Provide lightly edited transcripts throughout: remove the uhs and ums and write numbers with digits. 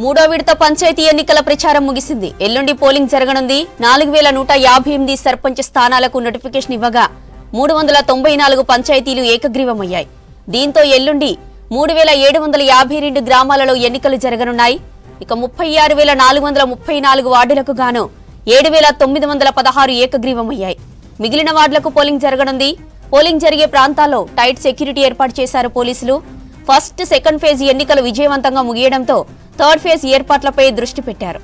మూడో విడత పంచాయతీ ఎన్నికల ప్రచారం ముగిసింది. ఎల్లుండి పోలింగ్ జరగనుంది. 4158 సర్పంచ్ స్థానాలకు నోటిఫికేషన్ ఇవ్వగా 394 పంచాయతీలు ఏకగ్రీవమయ్యాయి. దీంతో ఎల్లుండి 3752 గ్రామాలలో ఎన్నికలు జరగనున్నాయి. ఇక 36434 వార్డులకు గాను 7916 ఏకగ్రీవమయ్యాయి. మిగిలిన వార్డులకు పోలింగ్ జరగనుంది. పోలింగ్ జరిగే ప్రాంతాల్లో టైట్ సెక్యూరిటీ ఏర్పాటు చేశారు పోలీసులు. ఫస్ట్, సెకండ్ ఫేజ్ ఎన్నికలు విజయవంతంగా ముగియడంతో థర్డ్ ఫేజ్ ఏర్పాట్లపై దృష్టి పెట్టారు.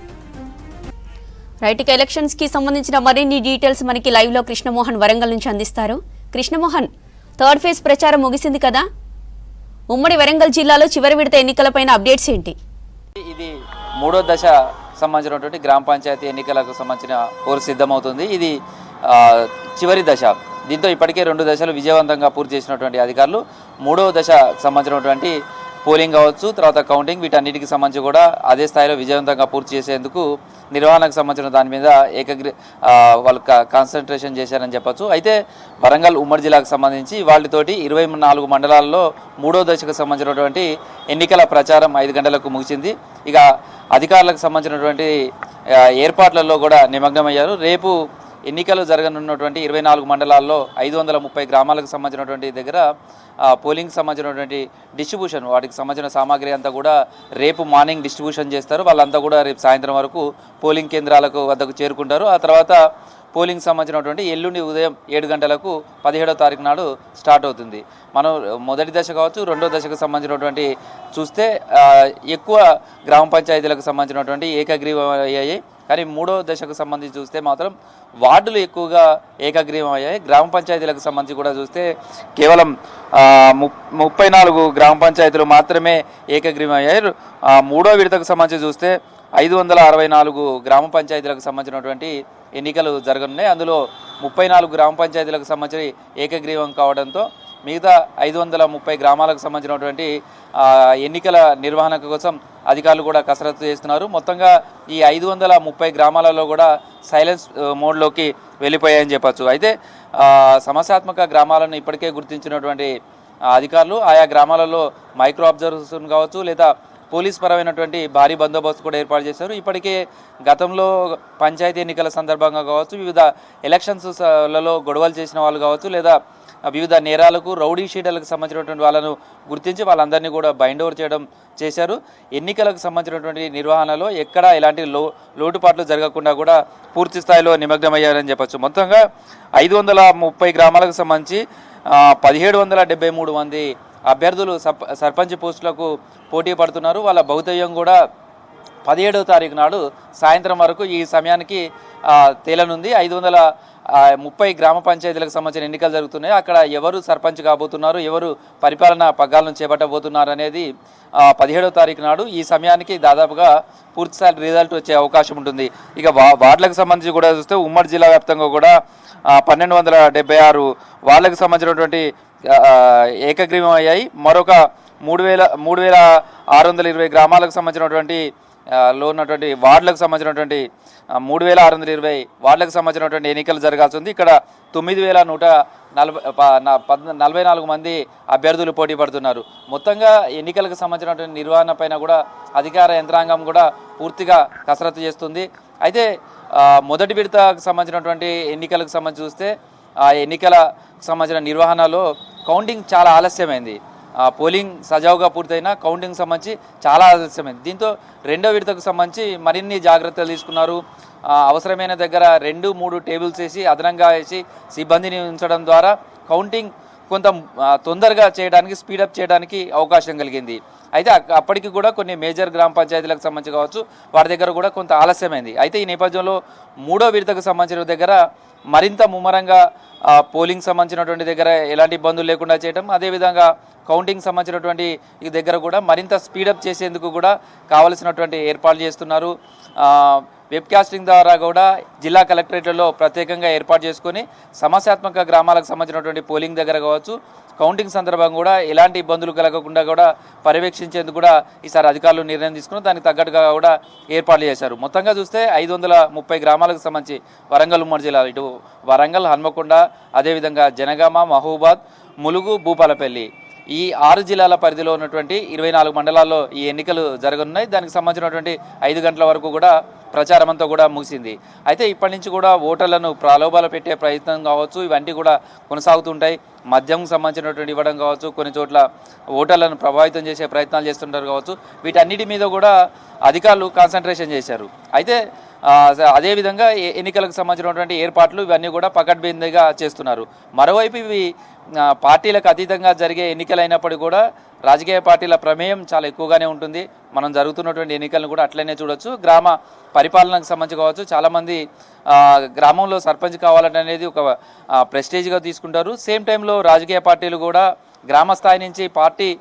రైట్, ఎలక్షన్స్ కి సంబంధించిన మరిన్ని డీటెయిల్స్ మనకి లైవ్ లో కృష్ణమోహన్ వరంగల్ నుంచి అందిస్తారు. కృష్ణమోహన్, థర్డ్ ఫేజ్ ప్రచారం ముగిసింది కదా, ఉమ్మడి వరంగల్ జిల్లాలో చివరి విడత ఎన్నికలపైన అప్డేట్స్ ఏంటి? ఇది మూడో దశ సంబంధించినటువంటి గ్రామ పంచాయతీ ఎన్నికలకు సంబంధించిన పోరు సిద్ధమవుతుంది. ఇది చివరి దశ. దీంతో ఇప్పటికే 2 దశలు విజయవంతంగా పూర్తి చేసినటువంటి అధికారులు మూడవ దశ సంబంధించినటువంటి పోలింగ్ కావచ్చు, తర్వాత కౌంటింగ్, వీటన్నిటికి సంబంధించి కూడా అదే స్థాయిలో విజయవంతంగా పూర్తి చేసేందుకు నిర్వహణకు సంబంధించిన దాని మీద వాళ్ళు కాన్సన్ట్రేషన్ చేశారని చెప్పొచ్చు. అయితే వరంగల్ ఉమ్మడి జిల్లాకు సంబంధించి వాళ్ళతోటి 24 మండలాల్లో మూడో దశకు సంబంధించినటువంటి ఎన్నికల ప్రచారం 5 గంటలకు ముగిసింది. ఇక అధికారులకు సంబంధించినటువంటి ఏర్పాట్లలో కూడా నిమగ్నమయ్యారు. రేపు ఎన్నికలు జరగనున్నటువంటి 24 మండలాల్లో 530 గ్రామాలకు సంబంధించినటువంటి దగ్గర పోలింగ్ సంబంధించినటువంటి డిస్ట్రిబ్యూషన్, వాటికి సంబంధించిన సామాగ్రి అంతా కూడా రేపు మార్నింగ్ డిస్ట్రిబ్యూషన్ చేస్తారు. వాళ్ళంతా కూడా రేపు సాయంత్రం వరకు పోలింగ్ కేంద్రాలకు వద్దకు చేరుకుంటారు. ఆ తర్వాత పోలింగ్ సంబంధించినటువంటి ఎల్లుండి ఉదయం 7 గంటలకు 17వ తారీఖు నాడు స్టార్ట్ అవుతుంది. మనం మొదటి దశ కావచ్చు, రెండో దశకు సంబంధించినటువంటి చూస్తే ఎక్కువ గ్రామ పంచాయతీలకు సంబంధించినటువంటి ఏకగ్రీవం అయ్యాయి. కానీ మూడో దశకు సంబంధించి చూస్తే మాత్రం వార్డులు ఎక్కువగా ఏకగ్రీవం అయ్యాయి. గ్రామ పంచాయతీలకు సంబంధించి కూడా చూస్తే కేవలం 34 గ్రామ పంచాయతీలు మాత్రమే ఏకగ్రీవం అయ్యాయి. మూడో విడతకు సంబంధించి చూస్తే 564 గ్రామ పంచాయతీలకు సంబంధించినటువంటి ఎన్నికలు జరగనున్నాయి. అందులో 34 గ్రామ పంచాయతీలకు సంబంధించి ఏకగ్రీవం కావడంతో మిగతా 530 గ్రామాలకు సంబంధించినటువంటి ఎన్నికల నిర్వహణ కోసం అధికారులు కూడా కసరత్తు చేస్తున్నారు. మొత్తంగా ఈ 530 గ్రామాలలో కూడా సైలెన్స్ మోడ్లోకి వెళ్ళిపోయాయని చెప్పచ్చు. అయితే సమస్యాత్మక గ్రామాలను ఇప్పటికే గుర్తించినటువంటి అధికారులు ఆయా గ్రామాలలో మైక్రో అబ్జర్వేషన్ కావచ్చు, లేదా పోలీస్ పరమైనటువంటి భారీ బందోబస్తు కూడా ఏర్పాటు చేశారు. ఇప్పటికే గతంలో పంచాయతీ ఎన్నికల సందర్భంగా కావచ్చు, వివిధ ఎలక్షన్స్లలో గొడవలు చేసిన వాళ్ళు కావచ్చు, లేదా వివిధ నేరాలకు రౌడీ షీటర్లకు సంబంధించినటువంటి వాళ్ళను గుర్తించి వాళ్ళందరినీ కూడా బైండ్ ఓవర్ చేశారు. ఎన్నికలకు సంబంధించినటువంటి నిర్వహణలో ఎక్కడా ఎలాంటి లోటుపాట్లు జరగకుండా కూడా పూర్తి స్థాయిలో నిమగ్నమయ్యారని చెప్పచ్చు. మొత్తంగా 530 గ్రామాలకు సంబంధించి 1773 మంది అభ్యర్థులు సర్పంచ్ పోస్టులకు పోటీ పడుతున్నారు. వాళ్ళ భౌతవ్యం కూడా 17వ తారీఖు నాడు సాయంత్రం వరకు ఈ సమయానికి తేలనుంది. 530 గ్రామ పంచాయతీలకు సంబంధించిన ఎన్నికలు జరుగుతున్నాయి. అక్కడ ఎవరు సర్పంచ్ కాబోతున్నారు, ఎవరు పరిపాలనా పగ్గాలను చేపట్టబోతున్నారు అనేది 17వ తారీఖు నాడు ఈ సమయానికి దాదాపుగా పూర్తిస్థాయి రిజల్ట్ వచ్చే అవకాశం ఉంటుంది. ఇక వార్డులకు సంబంధించి కూడా చూస్తే ఉమ్మడి జిల్లా వ్యాప్తంగా కూడా 1276 వార్డులకు సంబంధించినటువంటి ఏకగ్రీవం అయ్యాయి. మరొక 3620 గ్రామాలకు సంబంధించినటువంటి లో ఉన్నటువంటి వార్డులకు సంబంధించినటువంటి 3620 వార్డులకు సంబంధించినటువంటి ఎన్నికలు జరగాల్సి ఉంది. ఇక్కడ 9144 మంది అభ్యర్థులు పోటీ పడుతున్నారు. మొత్తంగా ఎన్నికలకు సంబంధించినటువంటి నిర్వహణ పైన కూడా అధికార యంత్రాంగం కూడా పూర్తిగా కసరత్తు చేస్తుంది. అయితే మొదటి విడతకు సంబంధించినటువంటి ఎన్నికలకు సంబంధించి చూస్తే ఆ ఎన్నికలకు సంబంధించిన నిర్వహణలో కౌంటింగ్ చాలా ఆలస్యమైంది. పోలింగ్ సజావుగా పూర్తయినా కౌంటింగ్ సంబంధించి చాలా ఆలస్యమైంది. దీంతో రెండో విడతకు సంబంధించి మరిన్ని జాగ్రత్తలు తీసుకున్నారు. అవసరమైన దగ్గర 2-3 టేబుల్స్ వేసి అదనంగా వేసి సిబ్బందిని ఉంచడం ద్వారా కౌంటింగ్ కొంత తొందరగా చేయడానికి, స్పీడప్ చేయడానికి అవకాశం కలిగింది. అయితే అప్పటికి కూడా కొన్ని మేజర్ గ్రామ పంచాయతీలకు సంబంధించి కావచ్చు, వాటి దగ్గర కూడా కొంత ఆలస్యమైంది. అయితే ఈ నేపథ్యంలో మూడో విడతకు సంబంధించిన దగ్గర మరింత ముమ్మరంగా పోలింగ్ సంబంధించినటువంటి దగ్గర ఎలాంటి ఇబ్బందులు లేకుండా చేయడం, అదేవిధంగా కౌంటింగ్ సంబంధించినటువంటి ఈ దగ్గర కూడా మరింత స్పీడప్ చేసేందుకు కూడా కావలసినటువంటి ఏర్పాట్లు చేస్తున్నారు. వెబ్కాస్టింగ్ ద్వారా కూడా జిల్లా కలెక్టరేట్లలో ప్రత్యేకంగా ఏర్పాటు చేసుకొని సమస్యాత్మక గ్రామాలకు సంబంధించినటువంటి పోలింగ్ దగ్గర కావచ్చు, కౌంటింగ్ సందర్భంగా కూడా ఎలాంటి ఇబ్బందులు కలగకుండా కూడా పర్యవేక్షించేందుకు కూడా ఈసారి అధికారులు నిర్ణయం తీసుకుని దానికి తగ్గట్టుగా కూడా ఏర్పాట్లు చేశారు. మొత్తంగా చూస్తే 530 గ్రామాలకు సంబంధించి వరంగల్ ఉమ్మడి జిల్లా, ఇటు వరంగల్, హన్మకొండ, అదేవిధంగా జనగామ, మహబూబాద్, ములుగు, భూపాలపల్లి ఈ 6 జిల్లాల పరిధిలో ఉన్నటువంటి 24 మండలాల్లో ఈ ఎన్నికలు జరగనున్నాయి. దానికి సంబంధించినటువంటి 5 గంటల వరకు కూడా ప్రచారం అంతా కూడా ముగిసింది. అయితే ఇప్పటి నుంచి కూడా ఓటర్లను ప్రలోభాలు పెట్టే ప్రయత్నం కావచ్చు, ఇవన్నీ కూడా కొనసాగుతుంటాయి. మద్యం సంబంధించినటువంటి ఇవ్వడం కావచ్చు, కొన్ని చోట్ల ఓటర్లను ప్రభావితం చేసే ప్రయత్నాలు చేస్తుంటారు కావచ్చు, వీటన్నిటి మీద కూడా అధికారులు కాన్సన్ట్రేషన్ చేశారు. అయితే అదేవిధంగా ఎన్నికలకు సంబంధించినటువంటి ఏర్పాట్లు ఇవన్నీ కూడా పకడ్బందీగా చేస్తున్నారు. మరోవైపు ఇవి పార్టీలకు అతీతంగా జరిగే ఎన్నికలైనప్పటికీ కూడా రాజకీయ పార్టీల ప్రమేయం చాలా ఎక్కువగానే ఉంటుంది. మనం జరుగుతున్నటువంటి ఎన్నికలను కూడా అట్లనే చూడొచ్చు. గ్రామ పరిపాలనకు సంబంధించి కావచ్చు, చాలామంది గ్రామంలో సర్పంచ్ కావాలనేది ఒక ప్రెస్టేజ్గా తీసుకుంటారు. సేమ్ టైంలో రాజకీయ పార్టీలు కూడా గ్రామ స్థాయి నుంచి పార్టీ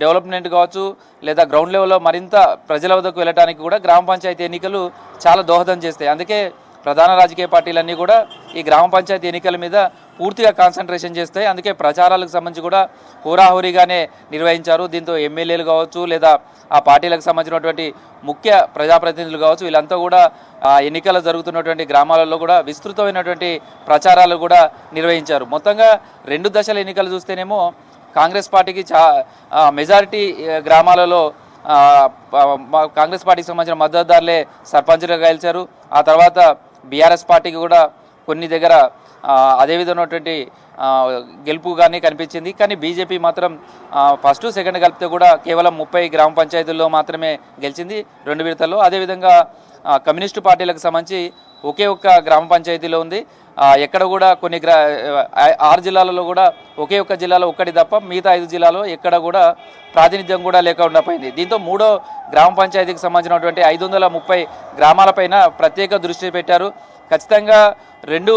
డెవలప్మెంట్ కావచ్చు, లేదా గ్రౌండ్ లెవెల్లో మరింత ప్రజల వద్దకు వెళ్ళడానికి కూడా గ్రామ పంచాయతీ ఎన్నికలు చాలా దోహదం చేస్తాయి. అందుకే ప్రధాన రాజకీయ పార్టీలన్నీ కూడా ఈ గ్రామ పంచాయతీ ఎన్నికల మీద పూర్తిగా కాన్సన్ట్రేషన్ చేస్తాయి. అందుకే ప్రచారాలకు సంబంధించి కూడా హోరాహోరీగానే నిర్వహించారు. దీంతో ఎమ్మెల్యేలు కావచ్చు, లేదా ఆ పార్టీలకు సంబంధించినటువంటి ముఖ్య ప్రజాప్రతినిధులు కావచ్చు, వీళ్ళంతా కూడా ఎన్నికలు జరుగుతున్నటువంటి గ్రామాలలో కూడా విస్తృతమైనటువంటి ప్రచారాలు కూడా నిర్వహించారు. మొత్తంగా 2 దశల ఎన్నికలు చూస్తేనేమో కాంగ్రెస్ పార్టీకి మెజారిటీ గ్రామాలలో కాంగ్రెస్ పార్టీకి సంబంధించిన మద్దతుదారులే సర్పంచ్గా గెలిచారు. ఆ తర్వాత బీఆర్ఎస్ పార్టీకి కూడా కొన్ని దగ్గర అదే విధమైనటువంటి గెలుపు కానీ కనిపించింది. కానీ బీజేపీ మాత్రం ఫస్ట్ సెకండ్ కలిపితే కూడా కేవలం 30 గ్రామ పంచాయతీల్లో మాత్రమే గెలిచింది 2 విడతల్లో. అదేవిధంగా కమ్యూనిస్టు పార్టీలకు సంబంధించి ఒకే ఒక్క గ్రామ పంచాయతీలో ఉంది. ఎక్కడ కూడా కొన్ని 6 జిల్లాలలో కూడా ఒకే ఒక్క జిల్లాలో ఒక్కటి తప్ప మిగతా 5 జిల్లాలో ఎక్కడ కూడా ప్రాతినిధ్యం కూడా లేకుండా పోయింది. దీంతో 3వ గ్రామ పంచాయతీకి సంబంధించినటువంటి 530 గ్రామాలపైన ప్రత్యేక దృష్టి పెట్టారు. ఖచ్చితంగా 2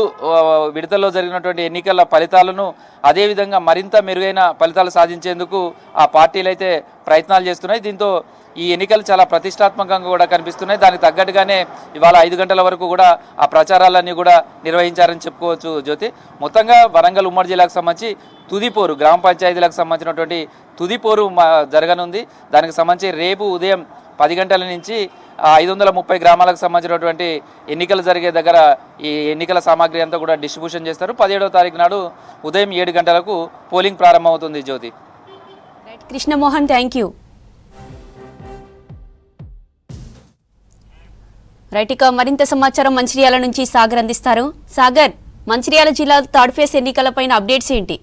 విడతల్లో జరిగినటువంటి ఎన్నికల ఫలితాలను అదేవిధంగా మరింత మెరుగైన ఫలితాలు సాధించేందుకు ఆ పార్టీలు అయితే ప్రయత్నాలు చేస్తున్నాయి. దీంతో ఈ ఎన్నికలు చాలా ప్రతిష్టాత్మకంగా కూడా కనిపిస్తున్నాయి. దానికి తగ్గట్టుగానే ఇవాళ 5 గంటల వరకు కూడా ఆ ప్రచారాలన్నీ కూడా నిర్వహించారని చెప్పుకోవచ్చు. జ్యోతి, మొత్తంగా వరంగల్ ఉమ్మడి జిల్లాకు సంబంధించి తుదిపోరు గ్రామ పంచాయతీలకు సంబంధించినటువంటి తుదిపోరు జరగనుంది. దానికి సంబంధించి రేపు ఉదయం 10 గంటల నుంచి 530 గ్రామాలకు సంబంధించినటువంటి ఎన్నికలు జరిగే దగ్గర ఈ ఎన్నికల సామాగ్రి అంతా కూడా డిస్ట్రిబ్యూషన్ చేస్తారు. 17వ తారీఖు నాడు ఉదయం 7 గంటలకు పోలింగ్ ప్రారంభమవుతుంది. Jyothi. Krishnamohan, thank you. Right, ఇక మరింత సమాచారం మంచిర్యాల నుంచి సాగర్ అందిస్తారు. సాగర్, మంచిర్యాల జిల్లా థర్డ్ ఫేజ్ ఎన్నికలపైన అప్డేట్స్ ఏంటి?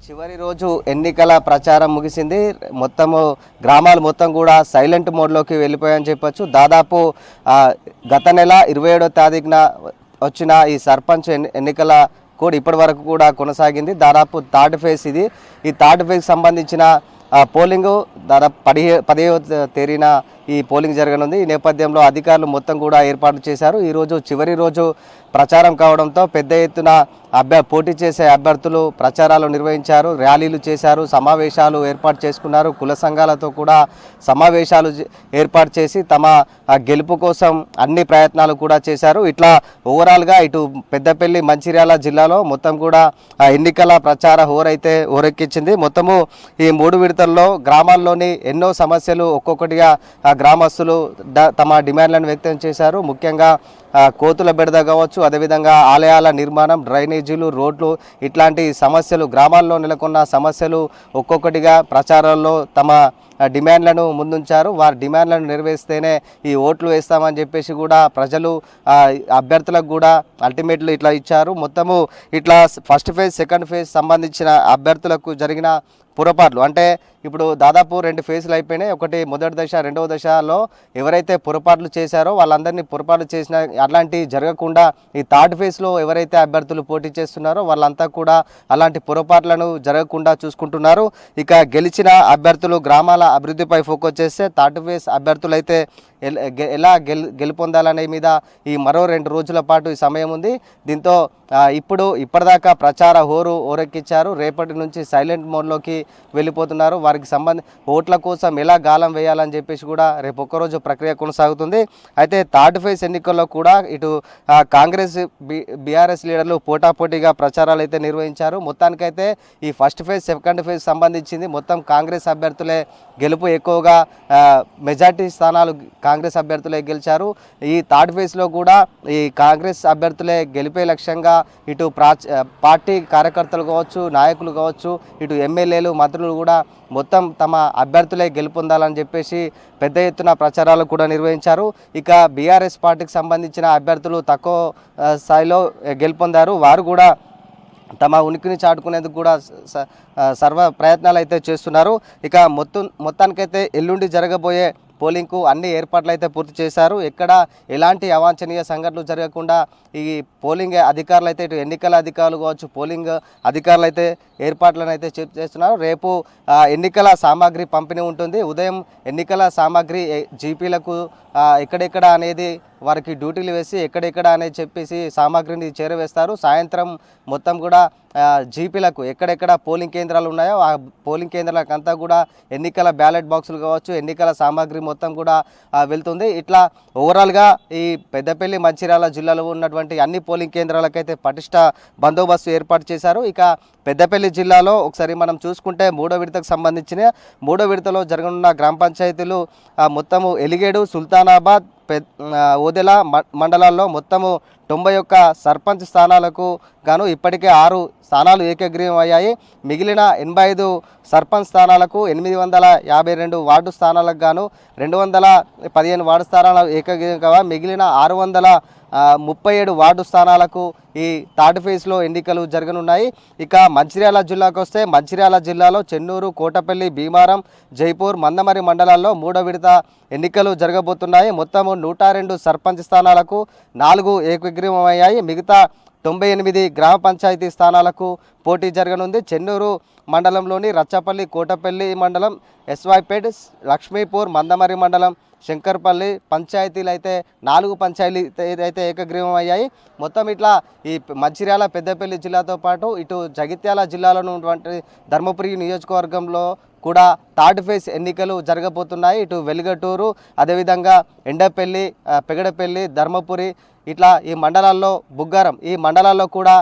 చివరి రోజు ఎన్నికల ప్రచారం ముగిసింది. మొత్తము గ్రామాలు మొత్తం కూడా సైలెంట్ మోడ్లోకి వెళ్ళిపోయాయని చెప్పొచ్చు. దాదాపు గత నెల 27వ తారీఖున వచ్చిన ఈ సర్పంచ్ ఎన్నికల కూడా ఇప్పటి వరకు కూడా కొనసాగింది. దాదాపు థర్డ్ ఫేజ్ ఇది. ఈ థర్డ్ ఫేజ్ సంబంధించిన పోలింగ్ దాదాపు 10వ తేదీన ఈ పోలింగ్ జరగనుంది. ఈ నేపథ్యంలో అధికారులు మొత్తం కూడా ఏర్పాట్లు చేశారు. ఈరోజు చివరి రోజు ప్రచారం కావడంతో పెద్ద ఎత్తున పోటీ చేసే అభ్యర్థులు ప్రచారాలు నిర్వహించారు, ర్యాలీలు చేశారు, సమావేశాలు ఏర్పాటు చేసుకున్నారు. కుల సంఘాలతో కూడా సమావేశాలు ఏర్పాటు చేసి తమ గెలుపు కోసం అన్ని ప్రయత్నాలు కూడా చేశారు. ఇట్లా ఓవరాల్గా ఇటు పెద్దపల్లి మంచిర్యాల జిల్లాలో మొత్తం కూడా ఎన్నికల ప్రచార హోరైతే హోరెక్కించింది. మొత్తము ఈ 3 విడతల్లో గ్రామాల్లోని ఎన్నో సమస్యలు ఒక్కొక్కటిగా గ్రామస్తులు తమ డిమాండ్లను వ్యక్తం చేశారు. ముఖ్యంగా కోతుల బెడద కావచ్చు, అదేవిధంగా ఆలయాల నిర్మాణం, డ్రైనేజీలు, రోడ్లు, ఇట్లాంటి సమస్యలు గ్రామాల్లో నెలకొన్న సమస్యలు ఒక్కొక్కటిగా ప్రచారాల్లో తమ డిమాండ్లను ముందుంచారు. వారి డిమాండ్లను నెరవేర్స్తేనే ఈ ఓట్లు వేస్తామని చెప్పేసి కూడా ప్రజలు అభ్యర్థులకు కూడా అల్టిమేట్లు ఇట్లా ఇచ్చారు. మొత్తము ఇట్లా ఫస్ట్ ఫేజ్ సెకండ్ ఫేజ్ సంబంధించిన అభ్యర్థులకు జరిగిన పొరపాట్లు అంటే ఇప్పుడు దాదాపు 2 ఫేజ్లు అయిపోయినాయి. ఒకటి మొదటి దశ, 2వ దశలో ఎవరైతే పొరపాట్లు చేశారో వాళ్ళందరినీ పొరపాట్లు చేసిన అలాంటి జరగకుండా ఈ థర్డ్ ఫేజ్లో ఎవరైతే అభ్యర్థులు పోటీ చేస్తున్నారో వాళ్ళంతా కూడా అలాంటి పొరపాట్లను జరగకుండా చూసుకుంటున్నారు. ఇక గెలిచిన అభ్యర్థులు గ్రామాల అభివృద్ధిపై ఫోకస్ చేస్తే థర్డ్ ఫేజ్ అభ్యర్థులు అయితే ఎలా గెలుపొందాలనే మీద ఈ మరో 2 రోజుల పాటు ఈ సమయం ఉంది. దీంతో ఇప్పటిదాకా ప్రచార హోరెక్కించారు. రేపటి నుంచి సైలెంట్ మోడ్లోకి వెళ్ళిపోతున్నారు. వారికి ఓట్ల కోసం ఎలా గాలం వేయాలని చెప్పేసి కూడా రేపు ఒక్కరోజు ప్రక్రియ కొనసాగుతుంది. అయితే థర్డ్ ఫేజ్ ఎన్నికల్లో కూడా కూడా ఇటు కాంగ్రెస్ బీఆర్ఎస్ లీడర్లు పోటాపోటీగా ప్రచారాలు అయితే నిర్వహించారు. మొత్తానికైతే ఈ ఫస్ట్ ఫేజ్ సెకండ్ ఫేజ్ సంబంధించింది మొత్తం కాంగ్రెస్ అభ్యర్థులే గెలుపు, ఎక్కువగా మెజార్టీ స్థానాలు కాంగ్రెస్ అభ్యర్థులే గెలిచారు. ఈ థర్డ్ ఫేజ్లో కూడా ఈ కాంగ్రెస్ అభ్యర్థులే గెలిపే లక్ష్యంగా ఇటు పార్టీ కార్యకర్తలు కావచ్చు, నాయకులు కావచ్చు, ఇటు ఎమ్మెల్యేలు మంత్రులు కూడా మొత్తం తమ అభ్యర్థులే గెలుపొందాలని చెప్పేసి పెద్ద ఎత్తున ప్రచారాలు కూడా నిర్వహించారు. ఇక బీఆర్ఎస్ పార్టీకి సంబంధించిన అభ్యర్థులు తక్కువ స్థాయిలో గెలుపొందారు. వారు కూడా తమ ఉనికిని చాటుకునేందుకు కూడా సర్వ ప్రయత్నాలు అయితే చేస్తున్నారు. ఇక మొత్తానికైతే ఎల్లుండి జరగబోయే పోలింగ్కు అన్ని ఏర్పాట్లు అయితే పూర్తి చేశారు. ఎక్కడ ఎలాంటి అవాంఛనీయ సంఘటనలు జరగకుండా ఈ పోలింగ్ అధికారులు అయితే, ఇటు ఎన్నికల అధికారులు కావచ్చు, పోలింగ్ అధికారులు అయితే ఏర్పాట్లను అయితే చేస్తున్నారు. రేపు ఎన్నికల సామాగ్రి పంపిణీ ఉంటుంది. ఉదయం ఎన్నికల సామాగ్రి జీపీలకు ఎక్కడెక్కడ అనేది వారికి డ్యూటీలు వేసి ఎక్కడెక్కడ అనేది చెప్పేసి సామాగ్రిని చేరవేస్తారు. సాయంత్రం మొత్తం కూడా జీపీలకు ఎక్కడెక్కడ పోలింగ్ కేంద్రాలు ఉన్నాయో ఆ పోలింగ్ కేంద్రాలకు అంతా కూడా ఎన్నికల బ్యాలెట్ బాక్సులు కావచ్చు, ఎన్నికల సామాగ్రి మొత్తం కూడా వెళ్తుంది. ఇట్లా ఓవరాల్గా ఈ పెద్దపల్లి మంచిర్యాల జిల్లాలో ఉన్నటువంటి అన్ని పోలింగ్ కేంద్రాలకైతే పటిష్ట బందోబస్తు ఏర్పాటు చేశారు. ఇక పెద్దపల్లి జిల్లాలో ఒకసారి మనం చూసుకుంటే మూడో విడతలో జరగనున్న గ్రామ పంచాయతీలు మొత్తము ఎలిగేడు, సుల్తానాబాద్, ఓదెల మండలాల్లో మొత్తము 91 సర్పంచ్ స్థానాలకు గాను ఇప్పటికే 6 స్థానాలు ఏకగ్రీవం అయ్యాయి. మిగిలిన 85 సర్పంచ్ స్థానాలకు 852 వార్డు స్థానాలకు గాను 215 వార్డు స్థానాలు ఏకగ్రీవం కాగా మిగిలిన 637 వార్డు స్థానాలకు ఈ థర్డ్ ఫేజ్లో ఎన్నికలు జరగనున్నాయి. ఇక మంచిర్యాల జిల్లాకు వస్తే మంచిర్యాల జిల్లాలో చెన్నూరు, కోటపల్లి, భీమారం, జైపూర్, మందమరి మండలాల్లో మూడో విడత ఎన్నికలు జరగబోతున్నాయి. మొత్తము 102 సర్పంచ్ స్థానాలకు 4 ఏకగ్రీవం అయ్యాయి. మిగతా 98 గ్రామ పంచాయతీ స్థానాలకు పోటీ జరగనుంది. చెన్నూరు మండలంలోని రచ్చపల్లి, కోటపల్లి మండలం, ఎస్వైపేట్, లక్ష్మీపూర్, మందమరి మండలం, శంకర్పల్లి పంచాయతీలు అయితే 4 పంచాయతీలు అయితే ఏకగ్రీవం అయ్యాయి. మొత్తం ఇట్లా ఈ మంచిర్యాల, పెద్దపల్లి జిల్లాతో పాటు ఇటు జగిత్యాల జిల్లాలో ఉన్నటువంటి ధర్మపురి నియోజకవర్గంలో కూడా థర్డ్ ఫేజ్ ఎన్నికలు జరగబోతున్నాయి. ఇటు వెలుగటూరు, అదేవిధంగా ఎండపల్లి, పెగడపల్లి, ధర్మపురి, ఇట్లా ఈ మండలాల్లో బుగ్గారం, ఈ మండలాల్లో కూడా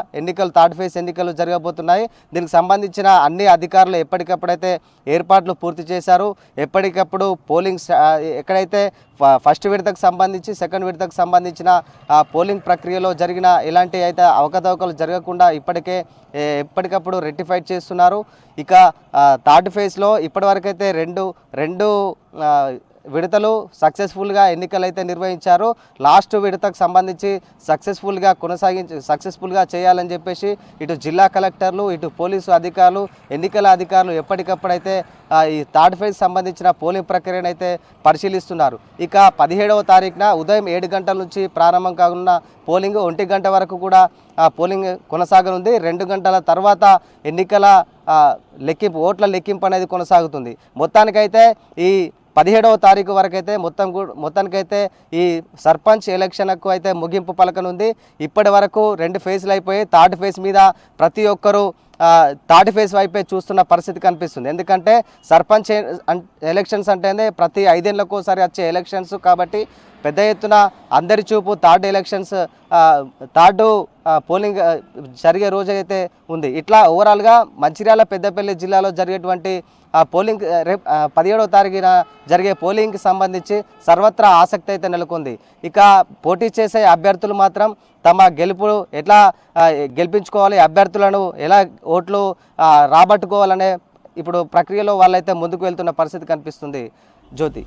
థర్డ్ ఫేజ్ ఎన్నికలు జరగబోతున్నాయి. దీనికి సంబంధించిన అన్ని అధికారులు ఎప్పటికప్పుడైతే ఏర్పాట్లు పూర్తి చేశారు. ఎప్పటికప్పుడు పోలింగ్ ఎక్కడైతే ఫస్ట్ విడతకు సంబంధించి సెకండ్ విడతకు సంబంధించిన పోలింగ్ ప్రక్రియలో జరిగిన ఎలాంటి అయితే అవకతవకలు జరగకుండా ఎప్పటికప్పుడు రెక్టిఫైడ్ చేస్తున్నారు. ఇక థర్డ్ ఫేజ్లో ఇప్పటివరకైతే రెండు విడతలు సక్సెస్ఫుల్గా ఎన్నికలు అయితే నిర్వహించారు. లాస్ట్ విడతకు సంబంధించి సక్సెస్ఫుల్గా చేయాలని చెప్పేసి ఇటు జిల్లా కలెక్టర్లు, ఇటు పోలీసు అధికారులు, ఎన్నికల అధికారులు ఎప్పటికప్పుడైతే ఈ థర్డ్ ఫేజ్ సంబంధించిన పోలింగ్ ప్రక్రియను అయితే పరిశీలిస్తున్నారు. ఇక 17వ తారీఖున ఉదయం 7 గంటల నుంచి ప్రారంభం కానున్న పోలింగ్ 1 గంట వరకు కూడా పోలింగ్ కొనసాగనుంది. 2 గంటల తర్వాత ఎన్నికల ఓట్ల లెక్కింపు అనేది కొనసాగుతుంది. మొత్తానికైతే ఈ 17వ తారీఖు వరకు అయితే మొత్తానికైతే ఈ సర్పంచ్ ఎలక్షన్కు అయితే ముగింపు పలకనుంది. ఇప్పటి వరకు 2 ఫేజ్లు అయిపోయి థర్డ్ ఫేజ్ మీద ప్రతి ఒక్కరూ థర్డ్ ఫేజ్ వైపే చూస్తున్న పరిస్థితి కనిపిస్తుంది. ఎందుకంటే సర్పంచ్ ఎలక్షన్స్ అంటేనే ప్రతి 5 ఏళ్ళకోసారి వచ్చే ఎలక్షన్స్ కాబట్టి పెద్ద ఎత్తున అందరి చూపు థర్డ్ పోలింగ్ జరిగే రోజైతే ఉంది. ఇట్లా ఓవరాల్గా మంచిర్యాల, పెద్దపల్లి జిల్లాలో జరిగేటువంటి పోలింగ్ 17వ తారీఖున జరిగే పోలింగ్కి సంబంధించి సర్వత్రా ఆసక్తి అయితే నెలకొంది. ఇక పోటీ చేసే అభ్యర్థులు మాత్రం తమ ఎట్లా గెలిపించుకోవాలి, అభ్యర్థులను ఎలా ఓట్లు రాబట్టుకోవాలనే ఇప్పుడు ప్రక్రియలో వాళ్ళైతే ముందుకు వెళ్తున్న పరిస్థితి కనిపిస్తుంది. Jyothi.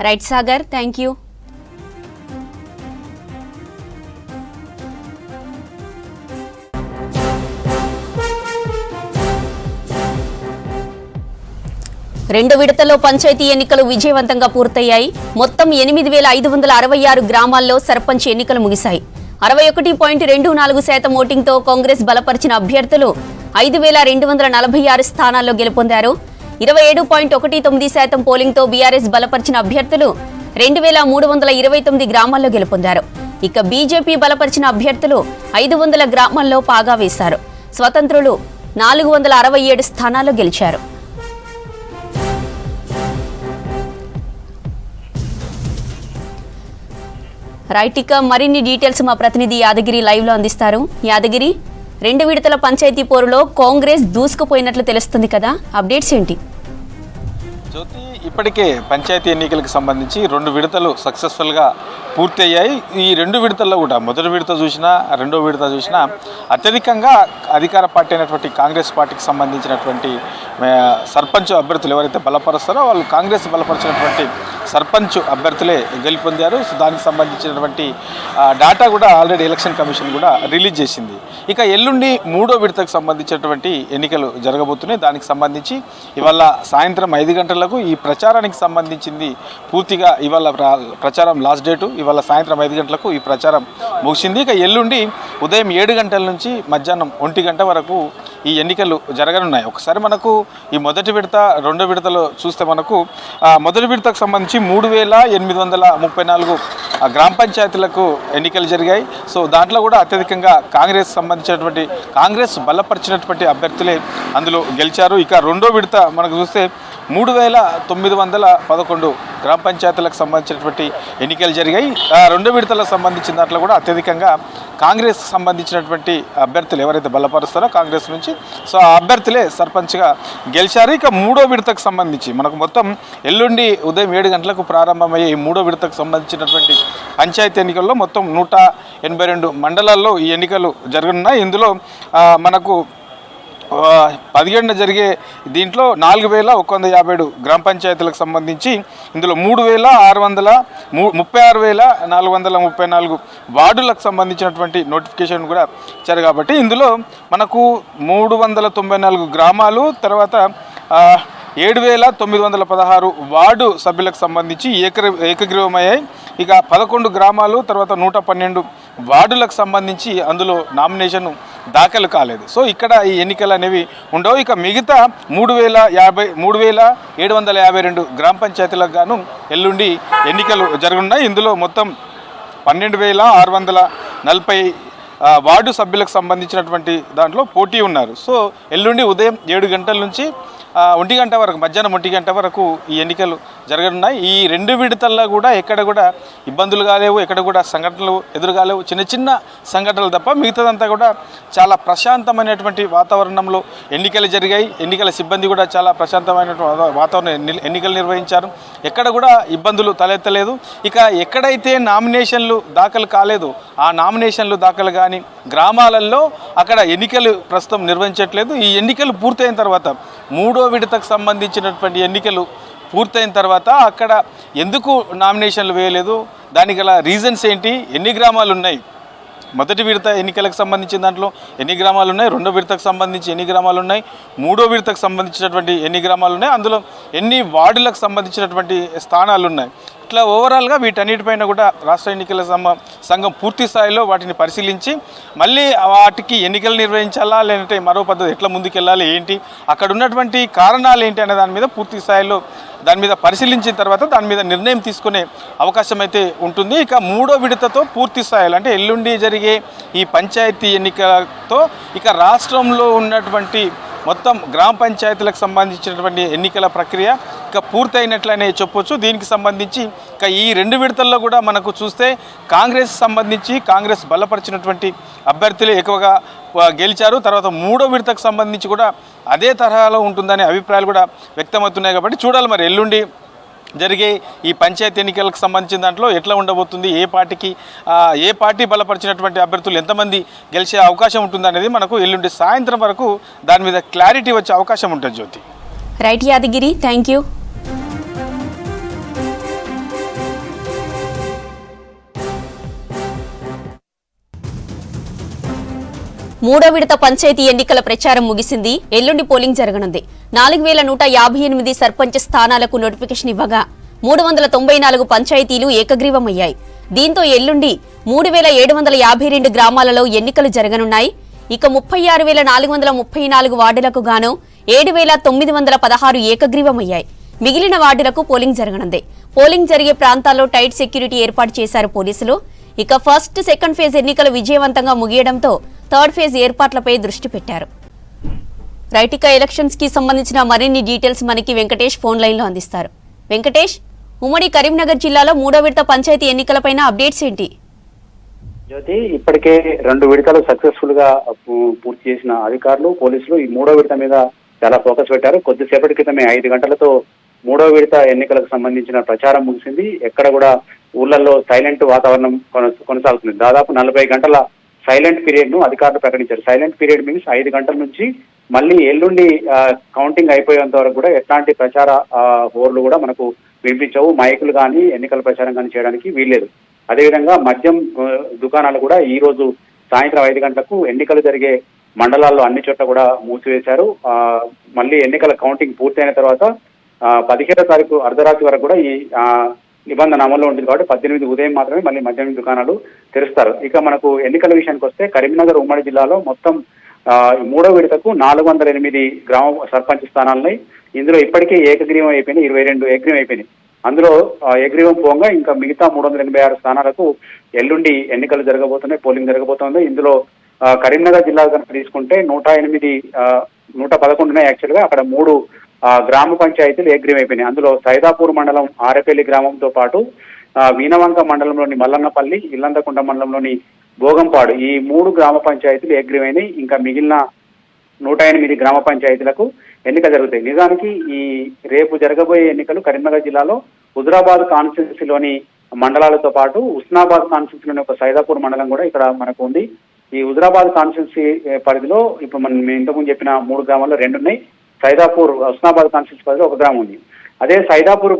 Right Sagar, thank you. రెండు విడతల్లో పంచాయతీ ఎన్నికలు విజయవంతంగా పూర్తయ్యాయి. మొత్తం 8,566 గ్రామాల్లో సర్పంచ్ ఎన్నికలు ముగిశాయి. 61.24% ఓటింగ్తో కాంగ్రెస్ బలపరిచిన అభ్యర్థులు 5,246 స్థానాల్లో గెలుపొందారు. 27.19% పోలింగ్తో బీఆర్ఎస్ బలపరిచిన అభ్యర్థులు 2,329 గ్రామాల్లో గెలుపొందారు. ఇక బీజేపీ బలపరిచిన అభ్యర్థులు 500 గ్రామాల్లో పాగా వేశారు. స్వతంత్రులు 467 స్థానాల్లో గెలిచారు. రైట్, ఇక మరిన్ని డీటెయిల్స్ మా ప్రతినిధి యాదగిరి లైవ్ లో అందిస్తారు. యాదగిరి, 2 విడతల పంచాయతీ పోరులో కాంగ్రెస్ దూసుకుపోయినట్లు తెలుస్తుంది కదా, అప్డేట్స్ ఏంటి? జ్యోతి, ఇప్పటికే పంచాయతీ ఎన్నికలకు సంబంధించి 2 విడతలు సక్సెస్ఫుల్గా పూర్తి అయ్యాయి. ఈ 2 విడతల్లో కూడా మొదటి విడత చూసినా రెండో విడత చూసినా అత్యధికంగా అధికార పార్టీ అయినటువంటి కాంగ్రెస్ పార్టీకి సంబంధించినటువంటి సర్పంచ్ అభ్యర్థులు ఎవరైతే బలపరుస్తారో వాళ్ళు కాంగ్రెస్ బలపరిచినటువంటి సర్పంచ్ అభ్యర్థులే గెలుపొందారు. సో దానికి సంబంధించినటువంటి డాటా కూడా ఆల్రెడీ ఎలక్షన్ కమిషన్ కూడా రిలీజ్ చేసింది. ఇక ఎల్లుండి 3వ విడతకు సంబంధించినటువంటి ఎన్నికలు జరగబోతున్నాయి. దానికి సంబంధించి ఇవాళ సాయంత్రం 5 గంటలకు ఈ ప్రచారానికి సంబంధించింది పూర్తిగా ఇవాళ ప్రచారం లాస్ట్ డేటు. ఇవాళ సాయంత్రం 5 గంటలకు ఈ ప్రచారం ముగిసింది. ఇక ఎల్లుండి ఉదయం 7 గంటల నుంచి మధ్యాహ్నం 1 గంట వరకు ఈ ఎన్నికలు జరగనున్నాయి. ఒకసారి మనకు ఈ మొదటి విడత రెండో విడతలో చూస్తే మనకు మొదటి విడతకు సంబంధించి 3834 గ్రామ పంచాయతీలకు ఎన్నికలు జరిగాయి. సో దాంట్లో కూడా అత్యధికంగా కాంగ్రెస్ బలపరిచినటువంటి అభ్యర్థులే అందులో గెలిచారు. ఇక రెండో విడత మనకు చూస్తే 3911 గ్రామ పంచాయతీలకు సంబంధించినటువంటి ఎన్నికలు జరిగాయి. రెండో విడతలకు సంబంధించిన దాంట్లో కూడా అత్యధికంగా కాంగ్రెస్ సంబంధించినటువంటి అభ్యర్థులు ఎవరైతే బలపరుస్తారో కాంగ్రెస్ నుంచి, సో ఆ అభ్యర్థులే సర్పంచ్గా గెలిచారు. ఇక 3వ విడతకు సంబంధించి మనకు మొత్తం ఎల్లుండి ఉదయం 7 గంటలకు ప్రారంభమయ్యే ఈ 3వ విడతకు సంబంధించినటువంటి పంచాయతీ ఎన్నికల్లో మొత్తం 182 మండలాల్లో ఈ ఎన్నికలు జరగనున్నాయి. ఇందులో మనకు 17న జరిగే దీంట్లో 4157 గ్రామ పంచాయతీలకు సంబంధించి ఇందులో 36,434 వార్డులకు సంబంధించినటువంటి నోటిఫికేషన్ కూడా ఇచ్చారు. కాబట్టి ఇందులో మనకు 394 గ్రామాలు, తర్వాత 7,916 వార్డు సభ్యులకు సంబంధించి ఏకగ్రీవమయ్యాయి. ఇక 11 గ్రామాలు, తర్వాత 112 వార్డులకు సంబంధించి అందులో నామినేషన్ దాఖలు కాలేదు. సో ఇక్కడ ఈ ఎన్నికలు అనేవి ఉండవు. ఇక మిగతా 3,752 గ్రామ పంచాయతీలకు గాను ఎల్లుండి ఎన్నికలు జరగనున్నాయి. ఇందులో మొత్తం 12,640 వార్డు సభ్యులకు సంబంధించినటువంటి దాంట్లో పోటీ ఉన్నారు. సో ఎల్లుండి ఉదయం 7 గంటల నుంచి 1 గంట వరకు, మధ్యాహ్నం 1 గంట వరకు ఈ ఎన్నికలు జరగనున్నాయి. ఈ 2 విడతల్లో కూడా ఎక్కడ కూడా ఇబ్బందులు కాలేవు, ఎక్కడ కూడా సంఘటనలు ఎదురు కాలేవు. చిన్న చిన్న సంఘటనలు తప్ప మిగతాదంతా కూడా చాలా ప్రశాంతమైనటువంటి వాతావరణంలో ఎన్నికలు జరిగాయి. ఎన్నికల సిబ్బంది కూడా చాలా ప్రశాంతమైనటువంటి వాతావరణం ఎన్నికలు నిర్వహించారు. ఎక్కడ కూడా ఇబ్బందులు తలెత్తలేదు. ఇక ఎక్కడైతే నామినేషన్లు దాఖలు కాలేదు ఆ నామినేషన్లు దాఖలు కానీ గ్రామాలలో అక్కడ ఎన్నికలు ప్రస్తుతం నిర్వహించట్లేదు. ఈ ఎన్నికలు పూర్తయిన తర్వాత 3వ విడతకు సంబంధించినటువంటి ఎన్నికలు పూర్తయిన తర్వాత అక్కడ ఎందుకు నామినేషన్లు వేయలేదు, దానికి గల రీజన్స్ ఏంటి, ఎన్ని గ్రామాలు ఉన్నాయి, మొదటి విడత ఎన్నికలకు సంబంధించిన దాంట్లో ఎన్ని గ్రామాలు ఉన్నాయి, రెండో విడతకు సంబంధించి ఎన్ని గ్రామాలు ఉన్నాయి, 3వ విడతకు సంబంధించినటువంటి ఎన్ని గ్రామాలు ఉన్నాయి, అందులో ఎన్ని వార్డులకు సంబంధించినటువంటి స్థానాలు ఉన్నాయి. ఇట్లా ఓవరాల్గా వీటన్నిటిపైన కూడా రాష్ట్ర ఎన్నికల సంఘం పూర్తి స్థాయిలో వాటిని పరిశీలించి మళ్ళీ వాటికి ఎన్నికలు నిర్వహించాలా లేదంటే మరో పద్ధతి ఎట్లా ముందుకెళ్ళాలి, ఏంటి అక్కడ ఉన్నటువంటి కారణాలు ఏంటి అనే దాని మీద పూర్తి స్థాయిలో దాని మీద పరిశీలించిన తర్వాత దాని మీద నిర్ణయం తీసుకునే అవకాశం అయితే ఉంటుంది. ఇక 3వ విడతతో పూర్తి స్థాయిలో అంటే ఎల్లుండి జరిగే ఈ పంచాయతీ ఎన్నికలతో ఇక రాష్ట్రంలో ఉన్నటువంటి మొత్తం గ్రామ పంచాయతీలకు సంబంధించినటువంటి ఎన్నికల ప్రక్రియ ఇక పూర్తయినట్లనే చెప్పొచ్చు. దీనికి సంబంధించి ఇక ఈ 2 విడతల్లో కూడా మనకు చూస్తే కాంగ్రెస్ బలపరిచినటువంటి అభ్యర్థులు ఎక్కువగా గెలిచారు. తర్వాత 3వ విడతకు సంబంధించి కూడా అదే తరహాలో ఉంటుందనే అభిప్రాయాలు కూడా వ్యక్తమవుతున్నాయి. కాబట్టి చూడాలి మరి ఎల్లుండి జరిగే ఈ పంచాయతీ ఎన్నికలకు సంబంధించిన దాంట్లో ఎట్లా ఉండబోతుంది, ఏ పార్టీ బలపరిచినటువంటి అభ్యర్థులు ఎంతమంది గెలిచే అవకాశం ఉంటుంది అనేది మనకు ఎల్లుండి సాయంత్రం వరకు దాని మీద క్లారిటీ వచ్చే అవకాశం ఉంటుంది. జ్యోతి, రైట్ యాదగిరి, థ్యాంక్ యూ. మూడో విడత పంచాయతీ ఎన్నికల ప్రచారం ముగిసింది. ఎల్లుండి పోలింగ్ జరగనుంది. 4158 సర్పంచ్ స్థానాలకు నోటిఫికేషన్ ఇవ్వగా 394 పంచాయతీలు ఏకగ్రీవమయ్యాయి. దీంతో ఎల్లుండి 3752 గ్రామాలలో ఎన్నికలు జరగనున్నాయి. ఇక 36434 వార్డులకు గాను 7916 ఏకగ్రీవమయ్యాయి. మిగిలిన వార్డులకు పోలింగ్ జరగనుంది. పోలింగ్ జరిగే ప్రాంతాల్లో టైట్ సెక్యూరిటీ ఏర్పాటు చేశారు పోలీసులు. ఇక ఫస్ట్, సెకండ్ ఫేజ్ ఎన్నికలు విజయవంతంగా ముగియడంతో థర్డ్ ఫేజ్ ఏర్పాట్లపై దృష్టి పెట్టారు. రైట్, ఇక ఎలక్షన్స్ కి సంబంధించిన మరిన్ని డీటెయిల్స్ మనకి వెంకటేష్ ఫోన్ లైన్ లో అందిస్తారు. వెంకటేష్, ఉమ్మడి కరీంనగర్ జిల్లాలో 3వ విడత పంచాయతీ ఎన్నికలపైన అప్డేట్స్ ఏంటి? జ్యోతి, ఇప్పటికే 2 విడతలు సక్సెస్ఫుల్ గా పూర్తి చేసిన అధికారులు, పోలీసులు ఈ 3వ విడత మీద చాలా ఫోకస్ పెట్టారు. కొద్దిసేపటి క్రితమే 5 గంటలతో 3వ విడత ఎన్నికలకు సంబంధించిన ప్రచారం ముగిసింది. ఎక్కడ కూడా ఊళ్ళల్లో సైలెంట్ వాతావరణం కొనసాగుతుంది. దాదాపు 40 గంటల సైలెంట్ పీరియడ్ ను అధికారులు ప్రకటించారు. సైలెంట్ పీరియడ్ మీన్స్ 5 గంటల నుంచి మళ్ళీ ఎల్లుండి కౌంటింగ్ అయిపోయేంత వరకు కూడా ఎట్లాంటి ప్రచార హోర్లు కూడా మనకు వినిపించవు. మైకులు కానీ ఎన్నికల ప్రచారం కానీ చేయడానికి వీల్లేదు. అదేవిధంగా మద్యం దుకాణాలు కూడా ఈ రోజు సాయంత్రం 5 గంటలకు ఎన్నికలు జరిగే మండలాల్లో అన్ని చోట్ల కూడా మూసివేశారు. మళ్ళీ ఎన్నికల కౌంటింగ్ పూర్తయిన తర్వాత 17వ తారీఖు అర్ధరాత్రి వరకు కూడా ఈ నిబంధన అమల్లో ఉంటుంది కాబట్టి 18 ఉదయం మాత్రమే మళ్ళీ మద్యం దుకాణాలు తెరుస్తారు. ఇక మనకు ఎన్నికల విషయానికి వస్తే కరీంనగర్ ఉమ్మడి జిల్లాలో మొత్తం 3వ విడతకు 408 గ్రామ సర్పంచ్ స్థానాలున్నాయి. ఇందులో ఇప్పటికే ఏకగ్రీవం అయిపోయినాయి, 22 ఏకగ్రీవం అయిపోయినాయి. అందులో ఏకగ్రీవం పోగా ఇంకా మిగతా 386 స్థానాలకు ఎల్లుండి ఎన్నికలు జరగబోతున్నాయి, పోలింగ్ జరగబోతోంది. ఇందులో కరీంనగర్ జిల్లా కనుక తీసుకుంటే 111 ఉన్నాయి. యాక్చువల్ గా అక్కడ 3 గ్రామ పంచాయతీలు ఏకగ్రీవం అయిపోయినాయి. అందులో సైదాపూర్ మండలం ఆరెపల్లి గ్రామంతో పాటు వీణవంక మండలంలోని మల్లన్నపల్లి, ఇల్లందకుంట మండలంలోని భోగంపాడు ఈ 3 గ్రామ పంచాయతీలు ఏకగ్రీవైనాయి. ఇంకా మిగిలిన 108 గ్రామ పంచాయతీలకు ఎన్నిక జరుగుతాయి. నిజానికి ఈ రేపు జరగబోయే ఎన్నికలు కరీంనగర్ జిల్లాలో హుజురాబాద్ కాన్స్టిట్యున్సీలోని మండలాలతో పాటు ఉస్నాబాద్ కాన్స్టిట్యున్సీలోని ఒక సైదాపూర్ మండలం కూడా ఇక్కడ మనకు ఉంది. ఈ హుజురాబాద్ కాన్స్టిట్యున్సీ పరిధిలో ఇప్పుడు మనం ఇంతకుముందు చెప్పిన 3 గ్రామాల్లో 2 ఉన్నాయి. సైదాపూర్ ఉస్నాబాద్ కాన్స్టిట్యున్సీ పరిధిలో 1 గ్రామం ఉంది. అదే సైదాపూర్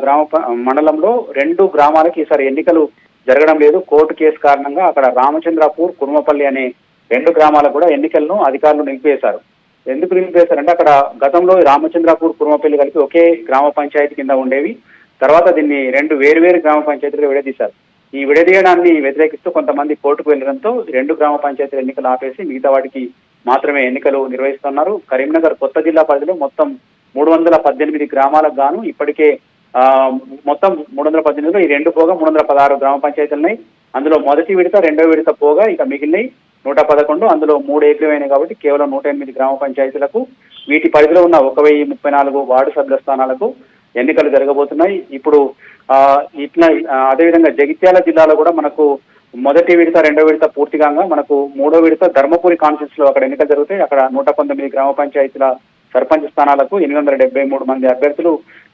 గ్రామ మండలంలో 2 గ్రామాలకి ఈసారి ఎన్నికలు జరగడం లేదు. కోర్టు కేసు కారణంగా అక్కడ రామచంద్రపూర్, కుర్మపల్లి అనే 2 గ్రామాలకు కూడా ఎన్నికలను అధికారులు నిలిపివేశారు. ఎందుకు నిలిపివేశారంటే అక్కడ గతంలో రామచంద్రపూర్, కుర్మపల్లి కలిపి ఒకే గ్రామ పంచాయతీ కింద ఉండేవి. తర్వాత దీన్ని 2 వేరువేరు గ్రామ పంచాయతీలుగా విడదీశారు. ఈ విడదీయడాన్ని వ్యతిరేకిస్తూ కొంతమంది కోర్టుకు వెళ్లడంతో 2 గ్రామ పంచాయతీల ఎన్నికలు ఆపేసి మిగతా వాటికి మాత్రమే ఎన్నికలు నిర్వహిస్తున్నారు. కరీంనగర్ కొత్త జిల్లా పరిధిలో మొత్తం 318 గ్రామాలకు గాను ఇప్పటికే మొత్తం 318లో ఈ 2 పోగా 316 గ్రామ పంచాయతీలు ఉన్నాయి. అందులో మొదటి విడత, 2వ విడత పోగా ఇక మిగిలినవి 111. అందులో 3 ఏకగ్రీవమైనాయి కాబట్టి కేవలం 108 గ్రామ పంచాయతీలకు వీటి పరిధిలో ఉన్న 1034 వార్డు సభ్యుల స్థానాలకు ఎన్నికలు జరగబోతున్నాయి. ఇప్పుడు ఇట్లా అదేవిధంగా జగిత్యాల జిల్లాలో కూడా మనకు మొదటి విడత, 2వ విడత పూర్తిగా మనకు 3వ విడత ధర్మపురి కాన్స్టిట్యూన్సీ లో అక్కడ ఎన్నికలు జరుగుతాయి. అక్కడ 119 గ్రామ పంచాయతీల సర్పంచ్ స్థానాలకు 873 మంది అభ్యర్థులు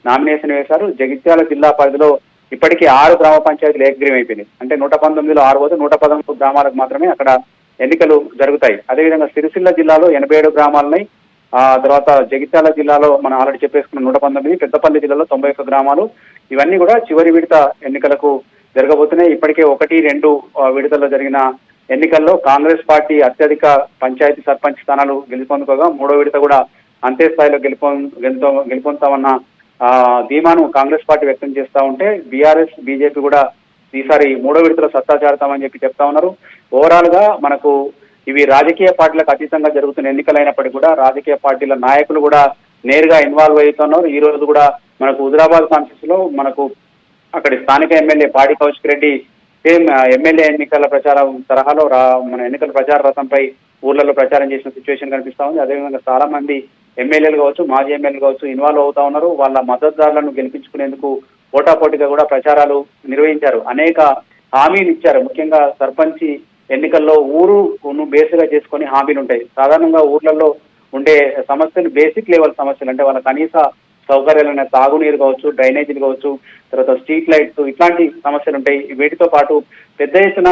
నామినేషన్ వేశారు. జగిత్యాల జిల్లా పరిధిలో ఇప్పటికీ 6 గ్రామ పంచాయతీలు ఏకగ్రీవం అయిపోయినాయి. అంటే 119లో 6 పోతే 113 గ్రామాలకు మాత్రమే అక్కడ ఎన్నికలు జరుగుతాయి. అదేవిధంగా సిరిసిల్ల జిల్లాలో 87 గ్రామాలున్నాయి. తర్వాత జగిత్యాల జిల్లాలో మనం ఆల్రెడీ చెప్పేసుకున్న 119, పెద్దపల్లి జిల్లాలో 91 గ్రామాలు. ఇవన్నీ కూడా చివరి విడత ఎన్నికలకు జరగబోతున్నాయి. ఇప్పటికే 1, 2 విడతల్లో జరిగిన ఎన్నికల్లో కాంగ్రెస్ పార్టీ అత్యధిక పంచాయతీ సర్పంచ్ స్థానాలు గెలుపొందుకోగా 3వ విడత కూడా అంతే స్థాయిలో గెలుపొందుతామన్న ధీమాను కాంగ్రెస్ పార్టీ వ్యక్తం చేస్తా ఉంటే బీఆర్ఎస్, బీజేపీ కూడా ఈసారి 3వ విడతలో సత్తా చాటుతామని చెప్పి చెప్తా ఉన్నారు. ఓవరాల్ గా మనకు ఇవి రాజకీయ పార్టీలకు అతీతంగా జరుగుతున్న ఎన్నికలైనప్పటికీ కూడా రాజకీయ పార్టీల నాయకులు కూడా నేరుగా ఇన్వాల్వ్ అవుతున్నారు. ఈ రోజు కూడా మనకు హుజురాబాద్ కాన్స్టిట్యూన్సీలో మనకు అక్కడి స్థానిక ఎమ్మెల్యే పాడి కౌశిక్ రెడ్డి సేమ్ ఎమ్మెల్యే ఎన్నికల ప్రచారం తరహాలో మన ఎన్నికల ప్రచార రథంపై ఊర్లలో ప్రచారం చేసిన సిచ్యువేషన్ కనిపిస్తా ఉంది. అదేవిధంగా చాలా మంది ఎమ్మెల్యేలు కావచ్చు, మాజీ ఎమ్మెల్యేలు కావచ్చు ఇన్వాల్వ్ అవుతా ఉన్నారు. వాళ్ళ మద్దతుదారులను గెలిపించుకునేందుకు పోటాపోటీగా కూడా ప్రచారాలు నిర్వహించారు. అనేక హామీలు ఇచ్చారు. ముఖ్యంగా సర్పంచ్ ఎన్నికల్లో ఊరును బేస్గా చేసుకొని హామీలు ఉంటాయి. సాధారణంగా ఊర్లలో ఉండే సమస్యలు బేసిక్ లెవెల్ సమస్యలు, అంటే వాళ్ళ కనీస సౌకర్యాలైన తాగునీరు కావచ్చు, డ్రైనేజీలు కావచ్చు, తర్వాత స్ట్రీట్ లైట్స్, ఇట్లాంటి సమస్యలు ఉంటాయి. వీటితో పాటు పెద్ద ఎత్తున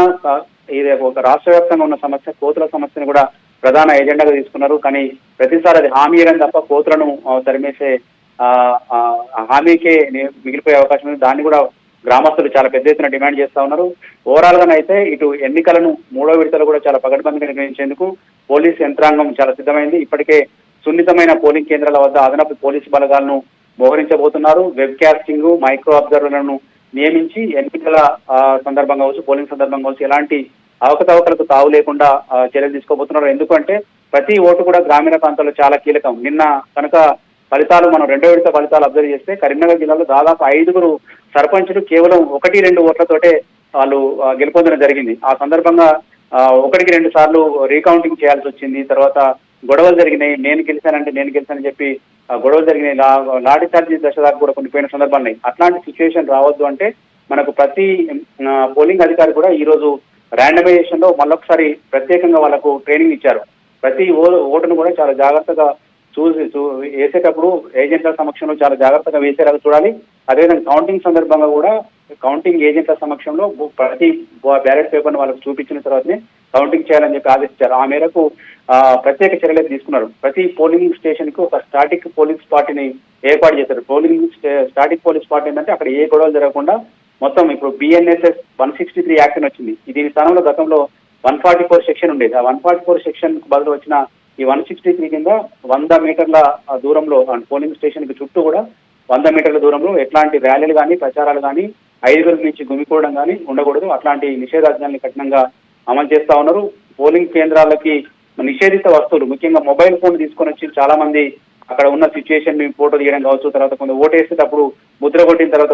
ఇది ఒక రాష్ట్ర వ్యాప్తంగా ఉన్న సమస్య కోతుల సమస్యను కూడా ప్రధాన ఎజెండాగా తీసుకున్నారు. కానీ ప్రతిసారి అది హామీ ఇవ్వడం తప్ప కోతులను తరిమేసే హామీకే మిగిలిపోయే అవకాశం ఉంది. దాన్ని కూడా గ్రామస్తులు చాలా పెద్ద ఎత్తున డిమాండ్ చేస్తా ఉన్నారు. ఓవరాల్ గానైతే ఇటు ఎన్నికలను 3వ విడతలో కూడా చాలా పకడ్బందీగా నిర్వహించేందుకు పోలీస్ యంత్రాంగం చాలా సిద్ధమైంది. ఇప్పటికే సున్నితమైన పోలింగ్ కేంద్రాల వద్ద అదనపు పోలీసు బలగాలను మోహరించబోతున్నారు. వెబ్ కాస్టింగ్, మైక్రో అబ్జర్వర్లను నియమించి ఎన్నికల సందర్భంగా కావచ్చు, పోలింగ్ సందర్భంగా కావచ్చు ఎలాంటి అవకతవకలకు తావు లేకుండా చర్యలు తీసుకోబోతున్నారు. ఎందుకంటే ప్రతి ఓటు కూడా గ్రామీణ ప్రాంతాల్లో చాలా కీలకం. నిన్న కనుక ఫలితాలు మనం 2వ విడత ఫలితాలు అబ్జర్వ్ చేస్తే కరీంనగర్ జిల్లాలో దాదాపు 5 సర్పంచులు కేవలం 1-2 ఓట్లతోటే వాళ్ళు గెలుపొందడం జరిగింది. ఆ సందర్భంగా 1-2 సార్లు రీకౌంటింగ్ చేయాల్సి వచ్చింది. తర్వాత గొడవలు జరిగినాయి. నేను గెలిచానని చెప్పి గొడవలు జరిగినాయి, లాఠీ చార్జీ దశ దాకా కూడా కొన్ని పోయిన సందర్భాలు ఉన్నాయి. అట్లాంటి సిచ్యువేషన్ రావద్దు అంటే మనకు ప్రతి పోలింగ్ అధికారి కూడా ఈ రోజు ర్యాండమైజేషన్ లో మళ్ళొకసారి ప్రత్యేకంగా వాళ్ళకు ట్రైనింగ్ ఇచ్చారు. ప్రతి ఓటును కూడా చాలా జాగ్రత్తగా వేసేటప్పుడు ఏజెంట్ల సమక్షంలో చాలా జాగ్రత్తగా వేసేలాగా చూడాలి. అదేవిధంగా కౌంటింగ్ సందర్భంగా కూడా కౌంటింగ్ ఏజెంట్ల సమక్షంలో ప్రతి బ్యాలెట్ పేపర్ను వాళ్ళకు చూపించిన తర్వాతనే కౌంటింగ్ చేయాలని చెప్పి ఆదేశించారు. ఆ మేరకు ప్రత్యేక చర్యలు తీసుకున్నారు. ప్రతి పోలింగ్ స్టేషన్ కు ఒక స్టాటిక్ పోలీస్ పార్టీని ఏర్పాటు చేశారు. స్టాటిక్ పోలీస్ పార్టీ ఏంటంటే అక్కడ ఏ గొడవలు జరగకుండా మొత్తం ఇప్పుడు BNSS 163 యాక్ట్ అని వచ్చింది. దీని స్థానంలో గతంలో 144 సెక్షన్ ఉండేది. ఆ 144 సెక్షన్ కు బదులు వచ్చిన ఈ 163 కింద 100 మీటర్ల దూరంలో పోలింగ్ స్టేషన్ కి చుట్టూ కూడా 100 మీటర్ల దూరంలో ఎట్లాంటి ర్యాలీలు కానీ ప్రచారాలు కానీ 5 రోజుల నుంచి గుమికూడడం కానీ ఉండకూడదు. అట్లాంటి నిషేధాజ్ఞల్ని కఠినంగా అమలు చేస్తా ఉన్నారు. పోలింగ్ కేంద్రాలకి నిషేధిత వస్తువులు ముఖ్యంగా మొబైల్ ఫోన్ తీసుకొని వచ్చి చాలా మంది అక్కడ ఉన్న సిచ్యువేషన్ ని ఫోటో తీయడం కావచ్చు, తర్వాత కొంత ఓటు వేసేటప్పుడు ముద్ర కొట్టిన తర్వాత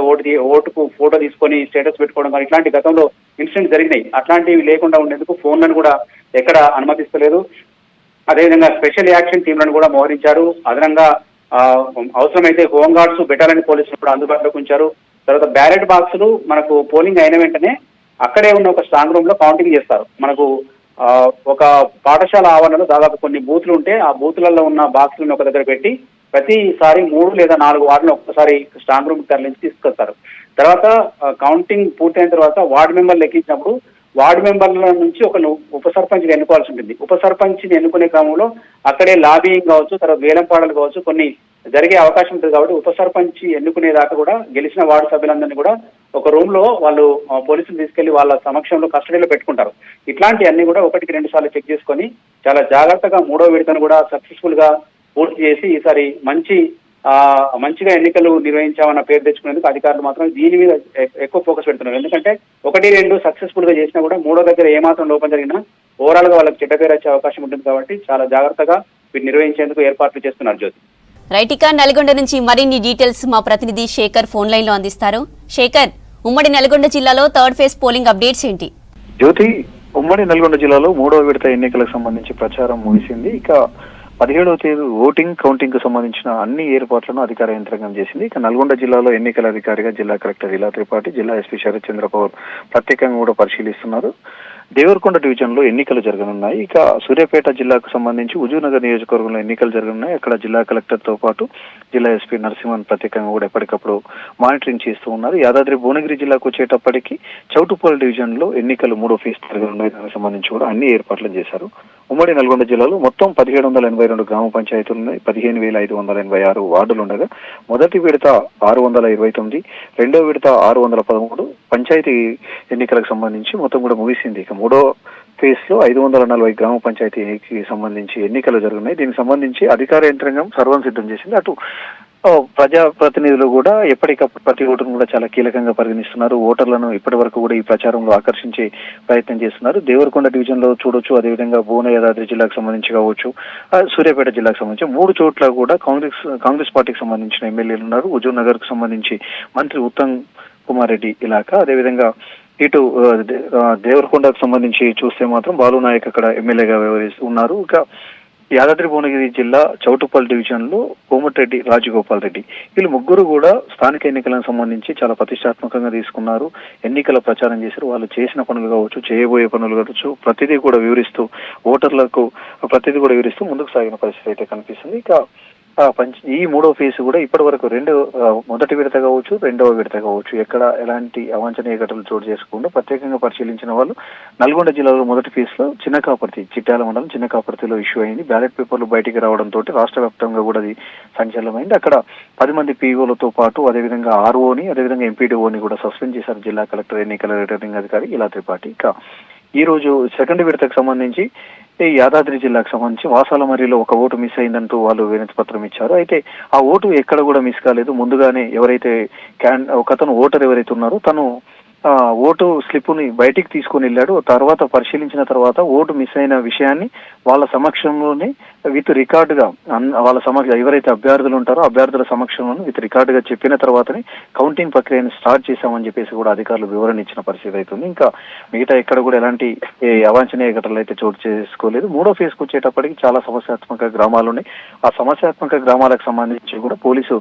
ఓటుకు ఫోటో తీసుకొని స్టేటస్ పెట్టుకోవడం కానీ ఇట్లాంటి గతంలో ఇన్సిడెంట్ జరిగినాయి. అట్లాంటివి లేకుండా ఉండేందుకు ఫోన్లను కూడా ఎక్కడ అనుమతిస్తలేదు. అదేవిధంగా స్పెషల్ యాక్షన్ టీంలను కూడా మోహరించారు. అదనంగా అవసరమైతే హోంగార్డ్స్ బెటాలియన్ పోలీసులు కూడా అందుబాటులోకి ఉంచారు. తర్వాత బ్యాలెట్ బాక్సులు మనకు పోలింగ్ అయిన వెంటనే అక్కడే ఉన్న ఒక స్ట్రాంగ్ రూమ్ లో కౌంటింగ్ చేస్తారు. మనకు ఒక పాఠశాల ఆవరణలో దాదాపు కొన్ని బూత్లు ఉంటే ఆ బూత్లలో ఉన్న బాక్సులను ఒక దగ్గర పెట్టి ప్రతిసారి 3 లేదా 4 వార్డులను ఒక్కసారి స్ట్రాంగ్ రూమ్ తరలించి తీసుకొస్తారు. తర్వాత కౌంటింగ్ పూర్తయిన తర్వాత వార్డు మెంబర్లు ఎక్కించినప్పుడు వార్డు మెంబర్ల నుంచి ఒక ఉప సర్పంచ్ని ఎన్నుకోవాల్సి ఉంటుంది. ఉప సర్పంచ్ని ఎన్నుకునే క్రమంలో అక్కడే లాబింగ్ కావచ్చు, తర్వాత వేలం పాటలు కావచ్చు కొన్ని జరిగే అవకాశం ఉంటుంది. కాబట్టి ఉప సర్పంచ్ ఎన్నుకునేదాకా కూడా గెలిచిన వార్డు సభ్యులందరినీ కూడా ఒక రూమ్ లో వాళ్ళు పోలీసులు తీసుకెళ్లి వాళ్ళ సమక్షంలో కస్టడీలో పెట్టుకుంటారు. ఇట్లాంటి అన్ని కూడా 1కి 2 సార్లు చెక్ చేసుకొని చాలా జాగ్రత్తగా 3వ విడతను కూడా సక్సెస్ఫుల్ గా పూర్తి చేసి ఈసారి మంచిగా ఎన్నికలు నిర్వహించామన్న పేరు తెచ్చుకునేందుకు అధికారులు మాత్రం దీని మీద ఎక్కువ ఫోకస్ పెడుతున్నారు. ఎందుకంటే 1, 2 సక్సెస్ఫుల్ గా చేసినా కూడా 3వ దగ్గర ఏమాత్రం లోపం జరిగినా ఓవరాల్ గా వాళ్ళకి చెడ్డ పేరు వచ్చే అవకాశం ఉంటుంది. కాబట్టి చాలా జాగ్రత్తగా వీటిని నిర్వహించేందుకు ఏర్పాట్లు చేస్తున్నారు. జ్యోతి, రైటికా నల్గొండ నుంచి మరిన్ని డీటెయిల్స్ మా ప్రతినిధి శేఖర్ ఫోన్ లైన్ లో అందిస్తారు. శేఖర్, ఉమ్మడి నల్గొండ జిల్లాలో థర్డ్ ఫేజ్ పోలింగ్ అప్డేట్స్ ఏంటి? జ్యోతి, ఉమ్మడి నల్గొండ జిల్లాలో 3వ విడత ఎన్నికలకు సంబంధించి ప్రచారం ముగిసింది. ఇక 17వ తేదీ ఓటింగ్ కౌంటింగ్ కు సంబంధించిన అన్ని ఏర్పాట్లను అధికార యంత్రాంగం చేసింది. ఇక నల్గొండ జిల్లాలో ఎన్నికల అధికారిగా జిల్లా కలెక్టర్ ఇలా త్రిపాఠి, జిల్లా ఎస్పీ శరత్ చంద్ర పవార్ ప్రత్యేకంగా కూడా పరిశీలిస్తున్నారు. దేవరకొండ డివిజన్ లో ఎన్నికలు జరగనున్నాయి. ఇక సూర్యాపేట జిల్లాకు సంబంధించి హుజూర్నగర్ నియోజకవర్గంలో ఎన్నికలు జరగనున్నాయి. అక్కడ జిల్లా కలెక్టర్ తో పాటు జిల్లా ఎస్పీ నరసింహన్ ప్రత్యేకంగా కూడా ఎప్పటికప్పుడు మానిటరింగ్ చేస్తూ ఉన్నారు. యాదాద్రి భువనగిరి జిల్లాకు వచ్చేటప్పటికి చౌటుప్పల్ డివిజన్ లో ఎన్నికలు 3వ ఫేజ్ జరగనున్నాయి. దానికి సంబంధించి కూడా అన్ని ఏర్పాట్లు చేశారు. ఉమ్మడి నల్గొండ జిల్లాలో మొత్తం 1782 గ్రామ పంచాయతీలు ఉన్నాయి. 15,586 వార్డులు ఉండగా మొదటి విడత 629, రెండో విడత 613 పంచాయతీ ఎన్నికలకు సంబంధించి మొత్తం కూడా ముగిసింది. ఇక 3వ ఫేజ్ లో 540 గ్రామ పంచాయతీకి సంబంధించి ఎన్నికలు జరుగుతున్నాయి. దీనికి సంబంధించి అధికార యంత్రాంగం సర్వం సిద్ధం చేసింది. అటు ప్రజాప్రతినిధులు కూడా ఎప్పటికప్పుడు ప్రతి ఓటును కూడా చాలా కీలకంగా పరిగణిస్తున్నారు. ఓటర్లను ఇప్పటి వరకు కూడా ఈ ప్రచారంలో ఆకర్షించే ప్రయత్నం చేస్తున్నారు. దేవరకొండ డివిజన్ లో చూడొచ్చు, అదేవిధంగా భువన యాదాద్రి జిల్లాకు సంబంధించి కావచ్చు, సూర్యాపేట జిల్లాకు సంబంధించి 3 చోట్ల కూడా కాంగ్రెస్ పార్టీకి సంబంధించిన ఎమ్మెల్యేలు ఉన్నారు. హుజూర్ నగర్ కు సంబంధించి మంత్రి ఉత్తమ్ కుమార్ రెడ్డి ఇలాకా, అదేవిధంగా ఇటు దేవరకొండకు సంబంధించి చూస్తే మాత్రం బాలు నాయక్ అక్కడ ఎమ్మెల్యేగా ఉన్నారు. ఇక యాదాద్రి భువనగిరి జిల్లా చౌటుప్పల్ డివిజన్ లో కోమటిరెడ్డి రాజగోపాల్ రెడ్డి, వీళ్ళు ముగ్గురు కూడా స్థానిక ఎన్నికలకు సంబంధించి చాలా ప్రతిష్టాత్మకంగా తీసుకున్నారు. ఎన్నికల ప్రచారం చేశారు. వాళ్ళు చేసిన పనులు కావచ్చు, చేయబోయే పనులు కావచ్చు, ప్రతిదీ కూడా వివరిస్తూ ఓటర్లకు ప్రతిదీ కూడా వివరిస్తూ ముందుకు సాగిన పరిస్థితి అయితే కనిపిస్తుంది. ఇక ఈ 3వ ఫేజ్ కూడా ఇప్పటి వరకు మొదటి విడత కావచ్చు, 2వ విడత కావచ్చు, ఎక్కడ ఎలాంటి అవాంఛనీయ ఘటనలు చోటు చేసుకుంటూ ప్రత్యేకంగా పరిశీలించిన వాళ్ళు నల్గొండ జిల్లాలో మొదటి ఫేజ్ లో చిన్నకాపర్తి, చిట్యాల మండలం చిన్నకాపర్తిలో ఇష్యూ అయింది. బ్యాలెట్ పేపర్లు బయటికి రావడంతో రాష్ట్ర వ్యాప్తంగా కూడా అది సంచలనమైంది. అక్కడ 10 మంది పీఓలతో పాటు అదేవిధంగా ఆర్ఓని, అదేవిధంగా ఎంపీడీఓని కూడా సస్పెండ్ చేశారు జిల్లా కలెక్టర్, ఎన్నికల రిటర్నింగ్ అధికారి ఇలా త్రిపాఠి. ఇక ఈ రోజు సెకండ్ విడతకు సంబంధించి యాదాద్రి జిల్లాకు సంబంధించి వాసాలమర్రిలో ఒక ఓటు మిస్ అయిందంటూ వాళ్ళు వినతి పత్రం ఇచ్చారు. అయితే ఆ ఓటు ఎక్కడ కూడా మిస్ కాలేదు. ముందుగానే ఎవరైతే ఒకతను ఓటర్ ఎవరైతే ఉన్నారో తను ఓటు స్లిప్పుని బయటికి తీసుకుని వెళ్ళాడు. తర్వాత పరిశీలించిన తర్వాత ఓటు మిస్ అయిన విషయాన్ని వాళ్ళ సమక్షంలోనే విత్ రికార్డుగా వాళ్ళ ఎవరైతే అభ్యర్థులు ఉంటారో అభ్యర్థుల సమక్షంలోనే విత్ రికార్డుగా చెప్పిన తర్వాతనే కౌంటింగ్ ప్రక్రియను స్టార్ట్ చేశామని చెప్పేసి కూడా అధికారులు వివరణ ఇచ్చిన పరిస్థితి అవుతుంది. ఇంకా మిగతా ఎక్కడ కూడా ఎలాంటి అవాంఛనీయ ఘటనలు అయితే చోటు చేసుకోలేదు. మూడో ఫేజ్కి వచ్చేటప్పటికి చాలా సమస్యాత్మక గ్రామాలు ఉన్నాయి. ఆ సమస్యాత్మక గ్రామాలకు సంబంధించి కూడా పోలీసు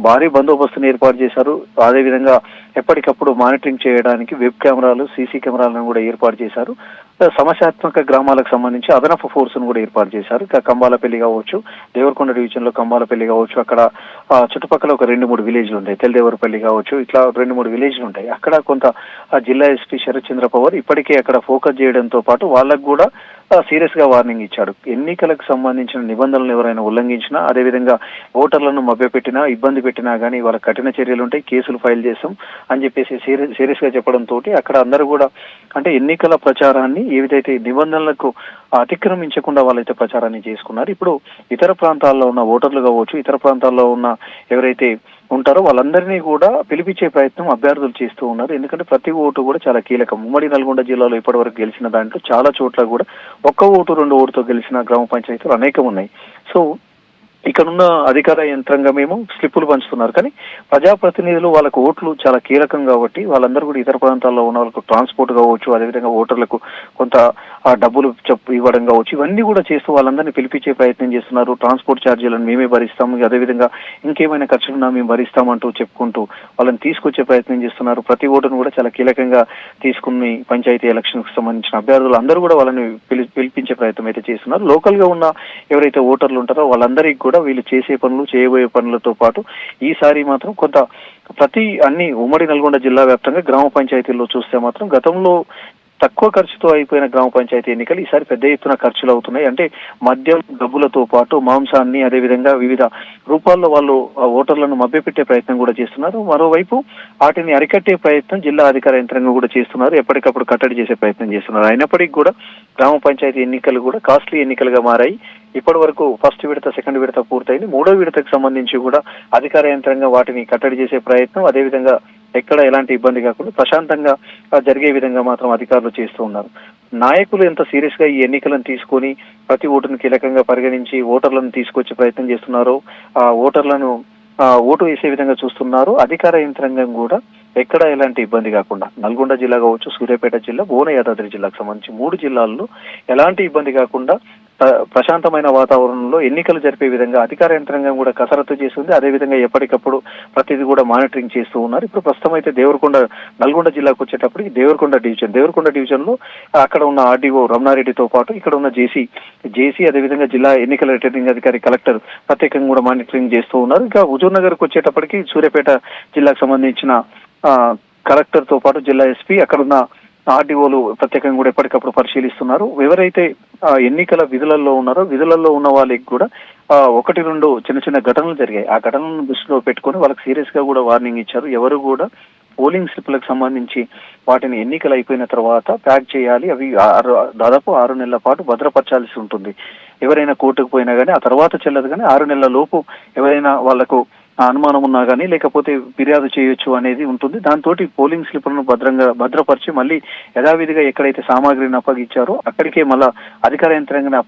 భారీ బందోబస్తుని ఏర్పాటు చేశారు. అదేవిధంగా ఎప్పటికప్పుడు మానిటరింగ్ చేయడానికి వెబ్ కెమెరాలు, సీసీ కెమెరాలను కూడా ఏర్పాటు చేశారు. సమస్యాత్మక గ్రామాలకు సంబంధించి అదనపు ఫోర్స్ ను కూడా ఏర్పాటు చేశారు. ఇక కంబాలపల్లి కావచ్చు, దేవరకొండ డివిజన్ లో కంబాలపల్లి కావచ్చు, అక్కడ చుట్టుపక్కల ఒక 2-3 విలేజ్లు ఉంటాయి. తెల్లదేవరపల్లి కావచ్చు, ఇట్లా 2-3 విలేజ్లు ఉంటాయి. అక్కడ కొంత జిల్లా ఎస్పీ శరత్ చంద్ర పవార్ ఇప్పటికే అక్కడ ఫోకస్ చేయడంతో పాటు వాళ్ళకు కూడా సీరియస్ గా వార్నింగ్ ఇచ్చాడు. ఎన్నికలకు సంబంధించిన నిబంధనలు ఎవరైనా ఉల్లంఘించినా, అదేవిధంగా ఓటర్లను మభ్యపెట్టినా, ఇబ్బంది పెట్టినా గానీ వాళ్ళ కఠిన చర్యలు ఉంటాయి, కేసులు ఫైల్ చేస్తాం అని చెప్పేసి సీరియస్ గా చెప్పడంతో అక్కడ అందరూ కూడా అంటే ఎన్నికల ప్రచారాన్ని ఏదైతే నిబంధనలకు అతిక్రమించకుండా వాళ్ళైతే ప్రచారాన్ని చేసుకున్నారు. ఇప్పుడు ఇతర ప్రాంతాల్లో ఉన్న ఓటర్లు కావచ్చు, ఇతర ప్రాంతాల్లో ఉన్న ఎవరైతే ఉంటారో వాళ్ళందరినీ కూడా పిలిపించే ప్రయత్నం అభ్యర్థులు చేస్తూ ఉన్నారు. ఎందుకంటే ప్రతి ఓటు కూడా చాలా కీలకం. ఉమ్మడి నల్గొండ జిల్లాలో ఇప్పటివరకు గెలిచిన దాంట్లో చాలా చోట్ల కూడా 1 ఓటు 2 ఓటుతో గెలిచిన గ్రామ పంచాయతీలు అనేకం ఉన్నాయి. సో ఇక్కడున్న అధికార యంత్రాంగమేమో స్లిప్పులు పంచుతున్నారు, కానీ ప్రజాప్రతినిధులు వాళ్ళకు ఓట్లు చాలా కీలకం కాబట్టి వాళ్ళందరూ కూడా ఇతర ప్రాంతాల్లో ఉన్న వాళ్ళకు ట్రాన్స్పోర్ట్ కావచ్చు, అదేవిధంగా ఓటర్లకు కొంత డబ్బులు ఇవ్వడం కావచ్చు, ఇవన్నీ కూడా చేస్తూ వాళ్ళందరినీ పిలిపించే ప్రయత్నం చేస్తున్నారు. ట్రాన్స్పోర్ట్ ఛార్జీలను మేమే భరిస్తాం, అదేవిధంగా ఇంకేమైనా ఖర్చులున్నా మేము భరిస్తామంటూ చెప్పుకుంటూ వాళ్ళని తీసుకొచ్చే ప్రయత్నం చేస్తున్నారు. ప్రతి ఓటును కూడా చాలా కీలకంగా తీసుకుని పంచాయతీ ఎలక్షన్ కు సంబంధించిన అభ్యర్థులు అందరూ కూడా వాళ్ళని పిలిపించే ప్రయత్నం అయితే చేస్తున్నారు. లోకల్ గా ఉన్న ఎవరైతే ఓటర్లు ఉంటారో వాళ్ళందరికీ కూడా వీళ్ళు చేసే పనులు, చేయబోయే పనులతో పాటు ఈసారి మాత్రం కొంత అన్ని ఉమ్మడి నల్గొండ జిల్లా వ్యాప్తంగా గ్రామ పంచాయతీల్లో చూస్తే మాత్రం గతంలో తక్కువ ఖర్చుతో అయిపోయిన గ్రామ పంచాయతీ ఎన్నికలు ఈసారి పెద్ద ఎత్తున ఖర్చులు అవుతున్నాయి. అంటే మద్యం, డబ్బులతో పాటు మాంసాన్ని, అదేవిధంగా వివిధ రూపాల్లో వాళ్ళు ఓటర్లను మభ్యపెట్టే ప్రయత్నం కూడా చేస్తున్నారు. మరోవైపు వాటిని అరికట్టే ప్రయత్నం జిల్లా అధికార యంత్రాంగం కూడా చేస్తున్నారు. ఎప్పటికప్పుడు కట్టడి చేసే ప్రయత్నం చేస్తున్నారు. అయినప్పటికీ కూడా గ్రామ పంచాయతీ ఎన్నికలు కూడా కాస్ట్లీ ఎన్నికలుగా మారాయి. ఇప్పటి వరకు ఫస్ట్ విడత, సెకండ్ విడత పూర్తయింది. మూడో విడతకు సంబంధించి కూడా అధికార యంత్రాంగం వాటిని కట్టడి చేసే ప్రయత్నం, అదేవిధంగా ఎక్కడ ఎలాంటి ఇబ్బంది కాకుండా ప్రశాంతంగా జరిగే విధంగా మాత్రం అధికారులు చేస్తూ ఉన్నారు. నాయకులు ఎంత సీరియస్ గా ఈ ఎన్నికలను తీసుకొని ప్రతి ఓటును కీలకంగా పరిగణించి ఓటర్లను తీసుకొచ్చే ప్రయత్నం చేస్తున్నారో, ఆ ఓటర్లను ఓటు వేసే విధంగా చూస్తున్నారు. అధికార యంత్రాంగం కూడా ఎక్కడ ఎలాంటి ఇబ్బంది కాకుండా నల్గొండ జిల్లా కావచ్చు, సూర్యాపేట జిల్లా, భువన యాదాద్రి జిల్లాకు సంబంధించి 3 జిల్లాల్లో ఎలాంటి ఇబ్బంది కాకుండా ప్రశాంతమైన వాతావరణంలో ఎన్నికలు జరిపే విధంగా అధికార యంత్రాంగం కూడా కసరత్తు చేస్తుంది. అదేవిధంగా ఎప్పటికప్పుడు ప్రతిదీ కూడా మానిటరింగ్ చేస్తూ ఉన్నారు. ఇప్పుడు ప్రస్తుతం అయితే నల్గొండ జిల్లాకు వచ్చేటప్పటికి దేవరకొండ డివిజన్ లో అక్కడ ఉన్న ఆర్డీఓ రమణారెడ్డితో పాటు ఇక్కడ ఉన్న జేసీ అదేవిధంగా జిల్లా ఎన్నికల రిటర్నింగ్ అధికారి, కలెక్టర్ ప్రత్యేకంగా కూడా మానిటరింగ్ చేస్తూ ఉన్నారు. ఇంకా హుజూర్ నగర్ కు వచ్చేటప్పటికి సూర్యాపేట జిల్లాకు సంబంధించిన కలెక్టర్ తో పాటు జిల్లా ఎస్పీ, అక్కడున్న ఆర్డీఓలు ప్రత్యేకంగా కూడా ఎప్పటికప్పుడు పరిశీలిస్తున్నారు. ఎవరైతే ఎన్నికల విధులలో ఉన్నారో విధులలో ఉన్న వాళ్ళకి కూడా 1-2 చిన్న ఘటనలు జరిగాయి. ఆ ఘటనలను దృష్టిలో పెట్టుకుని వాళ్ళకి సీరియస్ గా కూడా వార్నింగ్ ఇచ్చారు. ఎవరు కూడా పోలింగ్ స్లిప్లకు సంబంధించి వాటిని ఎన్నికలు అయిపోయిన తర్వాత ప్యాక్ చేయాలి. అవి దాదాపు 6 నెలల పాటు భద్రపరచాల్సి ఉంటుంది. ఎవరైనా కోర్టుకు పోయినా కానీ ఆ తర్వాత చెల్లదు, కానీ 6 నెలల లోపు ఎవరైనా వాళ్లకు అనుమానం ఉన్నా కానీ లేకపోతే ఫిర్యాదు చేయొచ్చు అనేది ఉంటుంది. దాంతో పోలింగ్ స్లిప్లను భద్రపరిచి మళ్ళీ యథావిధిగా ఎక్కడైతే సామాగ్రిని అప్పగించారో అక్కడికే మళ్ళా అధికార యంత్రాంగాన్ని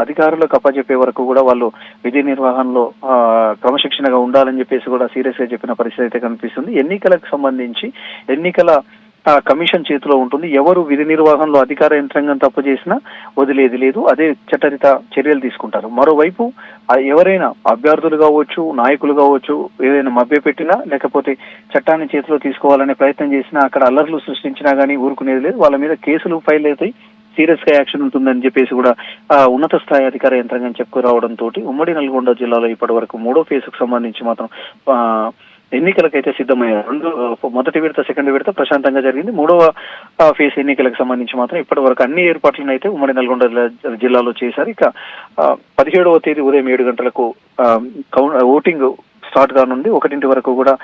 అధికారులకు అప్పజెప్పే వరకు కూడా వాళ్ళు విధి నిర్వహణలో క్రమశిక్షణగా ఉండాలని చెప్పేసి కూడా సీరియస్ గా చెప్పిన పరిస్థితి అయితే కనిపిస్తుంది. ఎన్నికలకు సంబంధించి ఎన్నికల కమిషన్ చేతిలో ఉంటుంది. ఎవరు విధి నిర్వహణలో అధికార యంత్రాంగం తప్పు చేసినా వదిలేది లేదు, అదే చట్టరిత చర్యలు తీసుకుంటారు. మరోవైపు ఎవరైనా అభ్యర్థులు కావచ్చు, నాయకులు కావచ్చు, ఏదైనా మభ్యపెట్టినా లేకపోతే చట్టాన్ని చేతిలో తీసుకోవాలనే ప్రయత్నం చేసినా, అక్కడ అల్లర్లు సృష్టించినా కానీ ఊరుకునేది లేదు. వాళ్ళ మీద కేసులు ఫైల్ అవుతాయి, సీరియస్ గా యాక్షన్ ఉంటుందని చెప్పేసి కూడా ఉన్నత స్థాయి అధికార యంత్రాంగం చెప్పుకురావడంతో ఉమ్మడి నల్గొండ జిల్లాలో ఇప్పటి వరకు 3వ ఫేజ్ కు సంబంధించి మాత్రం ఎన్నికలకైతే సిద్ధమయ్యారు. మొదటి విడత, సెకండ్ విడత ప్రశాంతంగా జరిగింది. 3వ ఫేజ్ ఎన్నికలకు సంబంధించి మాత్రం ఇప్పటి వరకు అన్ని ఏర్పాట్లను అయితే ఉమ్మడి నల్గొండ జిల్లాలో చేశారు. ఇక 17వ తేదీ ఉదయం 7 గంటలకు ఓటింగ్ స్టార్ట్ కానుంది. 1 వరకు కూడా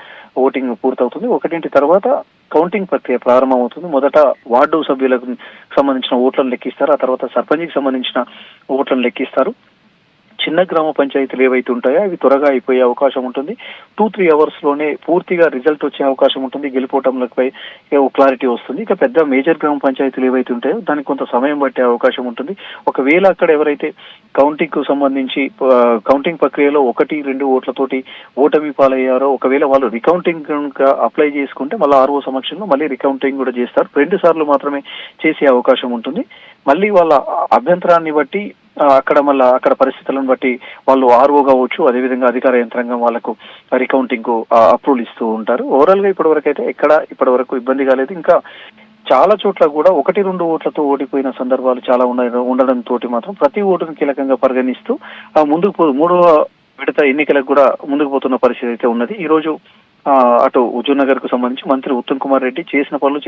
ఓటింగ్ పూర్తవుతుంది. 1 తర్వాత కౌంటింగ్ ప్రక్రియ ప్రారంభమవుతుంది. మొదట వార్డు సభ్యులకు సంబంధించిన ఓట్లను లెక్కిస్తారు, ఆ తర్వాత సర్పంచ్కి సంబంధించిన ఓట్లను లెక్కిస్తారు. చిన్న గ్రామ పంచాయతీలు ఏవైతే ఉంటాయో అవి త్వరగా అయిపోయే అవకాశం ఉంటుంది. 2-3 అవర్స్ లోనే పూర్తిగా రిజల్ట్ వచ్చే అవకాశం ఉంటుంది. గెలుపోవటంలపై క్లారిటీ వస్తుంది. ఇక పెద్ద మేజర్ గ్రామ పంచాయతీలు ఏవైతే ఉంటాయో దానికి కొంత సమయం పట్టే అవకాశం ఉంటుంది. ఒకవేళ అక్కడ ఎవరైతే కౌంటింగ్ కు సంబంధించి కౌంటింగ్ ప్రక్రియలో 1-2 ఓట్లతోటి ఓటమి పాలయ్యారో, ఒకవేళ వాళ్ళు రికౌంటింగ్ అప్లై చేసుకుంటే మళ్ళీ ఆర్ఓ సమక్షంలో మళ్ళీ రికౌంటింగ్ కూడా చేస్తారు. 2 సార్లు మాత్రమే చేసే అవకాశం ఉంటుంది. మళ్ళీ వాళ్ళ అభ్యంతరాన్ని బట్టి అక్కడ పరిస్థితులను బట్టి వాళ్ళు ఆర్ఓ కావచ్చు, అదేవిధంగా అధికార యంత్రాంగం వాళ్ళకు రికౌంటింగ్ కు అప్రూవల్ ఇస్తూ ఉంటారు. ఓవరాల్ గా ఇప్పటి అయితే ఇప్పటి వరకు ఇబ్బంది కాలేదు. ఇంకా చాలా చోట్ల కూడా 1-2 ఓట్లతో ఓడిపోయిన సందర్భాలు చాలా ఉండడంతో మాత్రం ప్రతి ఓటును కీలకంగా పరిగణిస్తూ మూడవ విడత ఎన్నికలకు కూడా ముందుకు పోతున్న పరిస్థితి అయితే ఉన్నది. ఈ రోజు అటు హుజూర్ నగర్ కు సంబంధించి మంత్రి ఉత్తమ్ కుమార్ రెడ్డి చేసిన పనులు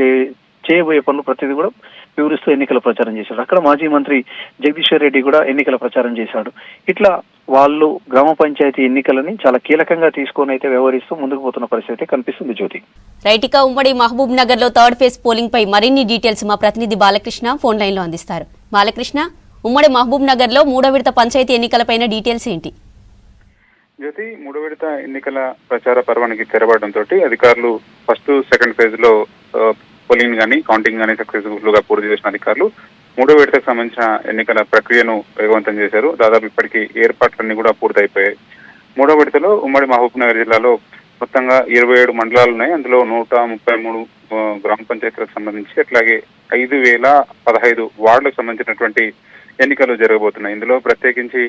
చేయబోయే పనులు ప్రతిదీ కూడా వివరిస్తూ ఎన్నికల ప్రచారం చేశాడు. అక్కడ మాజీ మంత్రి జగదీశ్వర్ రెడ్డి కూడా ఎన్నికల ప్రచారం చేశాడు. ఇట్లా వాళ్ళు గ్రామ పంచాయతీ ఎన్నికలని చాలా కీలకంగా తీసుకొని అయితే వ్యవహరిస్తూ ముందుకు పోతున్న పరిస్థితి కనిపిస్తుంది. జ్యోతి, రైటికా ఉమ్మడి మహబూబ్ నగర్ లో థర్డ్ ఫేజ్ పోలింగ్ పై మరిన్ని డీటెయిల్స్ మా ప్రతినిధి బాలకృష్ణ ఫోన్ లైన్ లో అందిస్తారు. బాలకృష్ణ, ఉమ్మడి మహబూబ్ నగర్ లో 3వ విడత పంచాయతీ ఎన్నికలపైన డీటెయిల్స్ ఏంటి? జ్యోతి, 3వ విడత ఎన్నికల ప్రచార పర్వానికి తెరవడంతో అధికారులు ఫస్ట్, సెకండ్ ఫేజ్ లో పోలింగ్ గానీ కౌంటింగ్ గానీ సక్సెస్ఫుల్ గా పూర్తి చేసిన అధికారులు 3వ విడతకు సంబంధించిన ఎన్నికల ప్రక్రియను వేగవంతం చేశారు. దాదాపు ఇప్పటికీ ఏర్పాట్లన్నీ కూడా పూర్తయిపోయాయి. 3వ విడతలో ఉమ్మడి మహబూబ్ నగర్ జిల్లాలో మొత్తంగా 27 మండలాలు ఉన్నాయి. అందులో 133 గ్రామ పంచాయతీలకు సంబంధించి అట్లాగే 5015 వార్డులకు సంబంధించినటువంటి ఎన్నికలు జరగబోతున్నాయి. ఇందులో ప్రత్యేకించి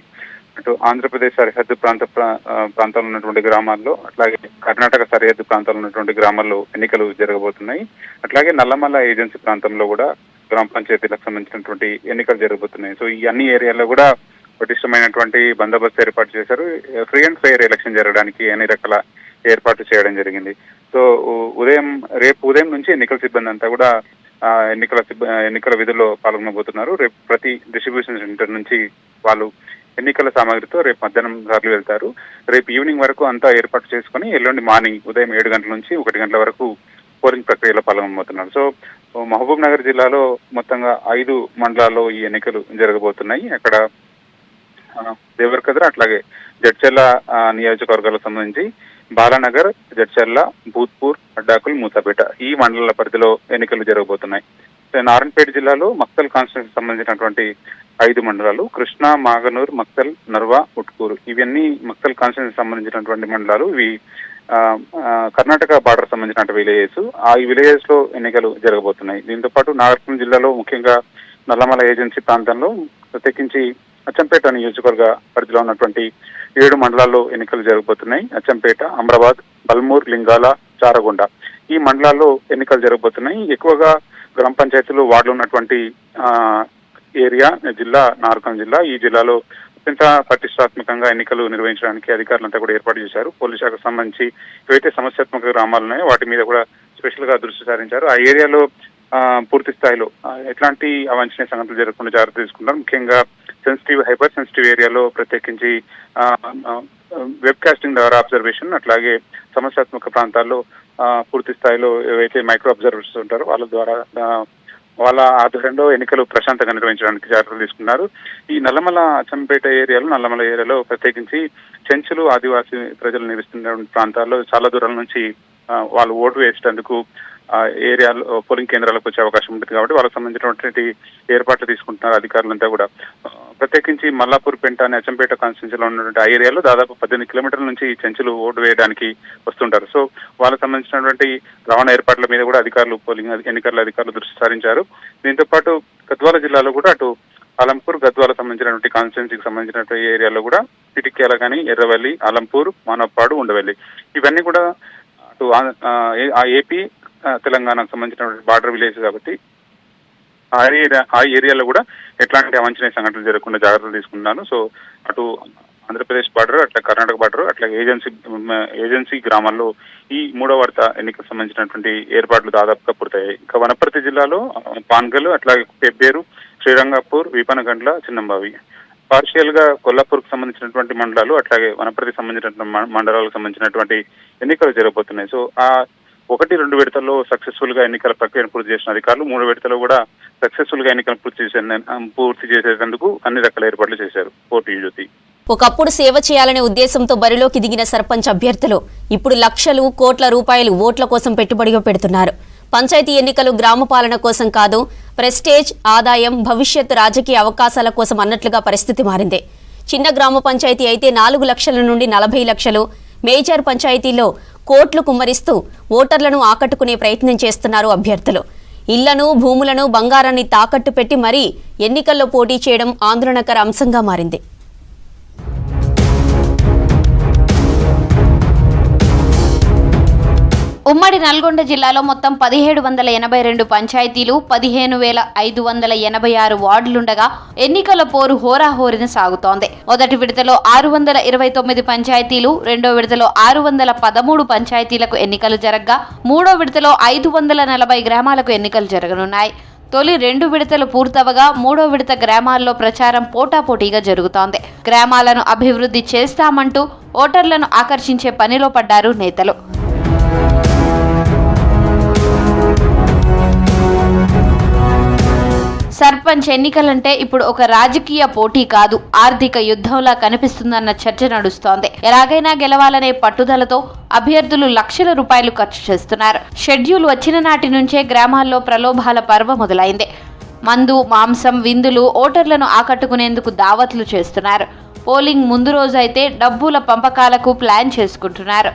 అటు ఆంధ్రప్రదేశ్ సరిహద్దు ప్రాంతాల్లో ఉన్నటువంటి గ్రామాల్లో, అట్లాగే కర్ణాటక సరిహద్దు ప్రాంతాల్లో ఉన్నటువంటి గ్రామాల్లో ఎన్నికలు జరగబోతున్నాయి. అట్లాగే నల్లమల్ల ఏజెన్సీ ప్రాంతంలో కూడా గ్రామ పంచాయతీలకు సంబంధించినటువంటి ఎన్నికలు జరగబోతున్నాయి. సో ఈ అన్ని ఏరియాల్లో కూడా పటిష్టమైనటువంటి బందోబస్తు ఏర్పాటు చేశారు. ఫ్రీ అండ్ ఫెయిర్ ఎలక్షన్ జరగడానికి అన్ని రకాల ఏర్పాట్లు చేయడం జరిగింది. సో రేపు ఉదయం నుంచి ఎన్నికల సిబ్బంది అంతా కూడా ఎన్నికల విధుల్లో పాల్గొనబోతున్నారు. రేపు ప్రతి డిస్ట్రిబ్యూషన్ సెంటర్ నుంచి వాళ్ళు ఎన్నికల సామాగ్రితో రేపు మధ్యాహ్నం సార్లు వెళ్తారు. రేపు ఈవినింగ్ వరకు అంతా ఏర్పాటు చేసుకుని ఎల్లుండి మార్నింగ్ ఉదయం 7 గంటల నుంచి 1 గంటల వరకు పోలింగ్ ప్రక్రియలో పాల్గొనబోతున్నారు. సో మహబూబ్ నగర్ జిల్లాలో మొత్తంగా 5 మండలాల్లో ఈ ఎన్నికలు జరగబోతున్నాయి. అక్కడ దేవరకద్ర, అట్లాగే జడ్చర్ల నియోజకవర్గాలకు సంబంధించి బాలానగర్, జడ్చర్ల, భూత్పూర్, అడ్డాకుల్, మూసాపేట ఈ మండలాల పరిధిలో ఎన్నికలు జరగబోతున్నాయి. నారాయణపేట జిల్లాలో మక్తల్ కాన్స్టిట్యూన్సీకి సంబంధించినటువంటి 5 మండలాలు, కృష్ణ, మాగనూర్, మక్తల్, నర్వా, ఉట్కూరు ఇవన్నీ మక్తల్ కాన్స్టిట్యూన్సీకి సంబంధించినటువంటి మండలాలు. ఇవి కర్ణాటక బార్డర్ సంబంధించిన విలేజెస్. ఈ విలేజెస్ లో ఎన్నికలు జరగబోతున్నాయి. దీంతో పాటు నాగర్కర్నూలు జిల్లాలో ముఖ్యంగా నల్లమల ఏజెన్సీ ప్రాంతంలో ప్రత్యేకించి అచ్చంపేట నియోజకవర్గ పరిధిలో ఉన్నటువంటి 7 మండలాల్లో ఎన్నికలు జరగబోతున్నాయి. అచ్చంపేట, అమరాబాద్, బల్మూర్, లింగాల, చారగొండ ఈ మండలాల్లో ఎన్నికలు జరగబోతున్నాయి. ఎక్కువగా గ్రామ పంచాయతీలు వార్డులు ఉన్నటువంటి ఏరియా జిల్లా నాగర్కర్నూలు జిల్లా. ఈ జిల్లాలో అత్యంత ప్రతిష్టాత్మకంగా ఎన్నికలు నిర్వహించడానికి అధికారులంతా కూడా ఏర్పాటు చేశారు. పోలీస్ శాఖకు సంబంధించి ఏవైతే సమస్యాత్మక గ్రామాలు ఉన్నాయో వాటి మీద కూడా స్పెషల్ గా దృష్టి సారించారు. ఆ ఏరియాలో పూర్తి స్థాయిలో ఎట్లాంటి అవాంఛనీయ సంఘటనలు జరగకుండా జాగ్రత్త తీసుకుంటారు. ముఖ్యంగా హైపర్ సెన్సిటివ్ ఏరియాలో ప్రత్యేకించి వెబ్ కాస్టింగ్ ద్వారా అబ్జర్వేషన్, అట్లాగే సమస్యాత్మక ప్రాంతాల్లో పూర్తి స్థాయిలో ఏవైతే మైక్రో అబ్జర్వర్స్ ఉంటారో వాళ్ళ ఆధ్వర్యంలో ఎన్నికలు ప్రశాంతంగా నిర్వహించడానికి జాగ్రత్తలు తీసుకున్నారు. ఈ అచ్చంపేట ఏరియాలో ప్రత్యేకించి చెంచులు, ఆదివాసీ ప్రజలు నివసిస్తున్న ప్రాంతాల్లో చాలా దూరాల నుంచి వాళ్ళు ఓటు వేసేందుకు ఏరియాలో పోలింగ్ కేంద్రాలకు వచ్చే అవకాశం ఉంటుంది. కాబట్టి వాళ్ళకి సంబంధించినటువంటి ఏర్పాట్లు తీసుకుంటున్నారు అధికారులంతా కూడా. ప్రత్యేకించి మల్లాపూర్ పెంట అనే అచ్చంపేట కాన్స్టిట్యూన్సీలో ఉన్నటువంటి ఆ ఏరియాలో దాదాపు 18 కిలోమీటర్ల నుంచి చెంచులు ఓటు వేయడానికి వస్తుంటారు. సో వాళ్ళకి సంబంధించినటువంటి రవాణా ఏర్పాట్ల మీద కూడా ఎన్నికల అధికారులు దృష్టి సారించారు. దీంతో పాటు గద్వాల జిల్లాలో కూడా అటు అలంపూర్, గద్వాల సంబంధించినటువంటి కాన్స్టిట్యూన్సీకి సంబంధించినటువంటి ఏరియాలో కూడా ఇటిక్యాల కానీ, ఎర్రవల్లి, అలంపూర్, మానవపాడు, ఉండవల్లి ఇవన్నీ కూడా అటు ఏపీ తెలంగాణకు సంబంధించినటువంటి బార్డర్ విలేజ్ కాబట్టి ఆ ఏరియాలో కూడా ఎట్లాంటి అవాంఛనీయ సంఘటనలు జరగకుండా జాగ్రత్తలు తీసుకున్నాను. సో అటు ఆంధ్రప్రదేశ్ బార్డర్, అట్లా కర్ణాటక బార్డర్, అట్లా ఏజెన్సీ గ్రామాల్లో ఈ 3వ విడత ఎన్నికలకు సంబంధించినటువంటి ఏర్పాట్లు దాదాపుగా పూర్తయ్యాయి. ఇంకా వనపర్తి జిల్లాలో పాన్గల్, అట్లాగే పెబ్బేరు, శ్రీరంగపూర్, వీపనగండ్ల, చిన్నంబావి, పార్షియల్ గా కొల్లాపూర్కు సంబంధించినటువంటి మండలాలు, అట్లాగే వనపర్తికి సంబంధించినటువంటి మండలాలకు సంబంధించినటువంటి ఎన్నికలు జరగబోతున్నాయి. సో ఆ 1-2 విడతల్లో సక్సెస్ఫుల్ గా ఎన్నికల ప్రక్రియను పూర్తి చేసిన అధికారులు 3వ విడతలో కూడా సక్సెస్ఫుల్ గా ఎన్నికలు పూర్తి చేసేందుకు అన్ని రకాల ఏర్పాట్లు చేశారు. కోర్టు జ్యోతి. ఒకప్పుడు సేవ చేయాలనే ఉద్దేశంతో బరిలోకి దిగిన సర్పంచ్ అభ్యర్థులు ఇప్పుడు లక్షలు కోట్ల రూపాయలు ఓట్ల కోసం పెట్టుబడిగా పెడుతున్నారు. పంచాయతీ ఎన్నికలు గ్రామ పాలన కోసం కాదు, ప్రెస్టేజ్, ఆదాయం, భవిష్యత్ రాజకీయ అవకాశాల కోసం అన్నట్లుగా పరిస్థితి మారింది. చిన్న గ్రామ పంచాయతీ అయితే 4 లక్షల నుండి 40 లక్షలు, మేజర్ పంచాయతీలో కోట్లు కుమ్మరిస్తూ ఓటర్లను ఆకట్టుకునే ప్రయత్నం చేస్తున్నారు అభ్యర్థులు. ఇళ్లను, భూములను, బంగారాన్ని తాకట్టు పెట్టి మరీ ఎన్నికల్లో పోటీ చేయడం ఆందోళనకర అంశంగా మారింది. ఉమ్మడి నల్గొండ జిల్లాలో మొత్తం 1782 పంచాయతీలు, 15,586 వార్డులుండగా ఎన్నికల పోరు హోరాహోరిన సాగుతోంది. మొదటి విడతలో 629 పంచాయతీలు, రెండో విడతలో 613 పంచాయతీలకు ఎన్నికలు జరగగా మూడో విడతలో 540 గ్రామాలకు ఎన్నికలు జరగనున్నాయి. తొలి 2 విడతలు పూర్తవగా మూడో విడత గ్రామాల్లో ప్రచారం పోటాపోటీగా జరుగుతోంది. గ్రామాలను అభివృద్ధి చేస్తామంటూ ఓటర్లను ఆకర్షించే పనిలో పడ్డారు నేతలు. సర్పంచ్ ఎన్నికలంటే ఇప్పుడు ఒక రాజకీయ పోటీ కాదు, ఆర్థిక యుద్ధంలా కనిపిస్తుందన్న చర్చ నడుస్తోంది. ఎలాగైనా గెలవాలనే పట్టుదలతో అభ్యర్థులు లక్షల రూపాయలు ఖర్చు చేస్తున్నారు. షెడ్యూల్ వచ్చిన నాటి నుంచే గ్రామాల్లో ప్రలోభాల పర్వ మొదలైంది. మందు, మాంసం, విందులు ఓటర్లను ఆకట్టుకునేందుకు దావత్లు చేస్తున్నారు. పోలింగ్ ముందు రోజైతే డబ్బుల పంపకాలకు ప్లాన్ చేసుకుంటున్నారు.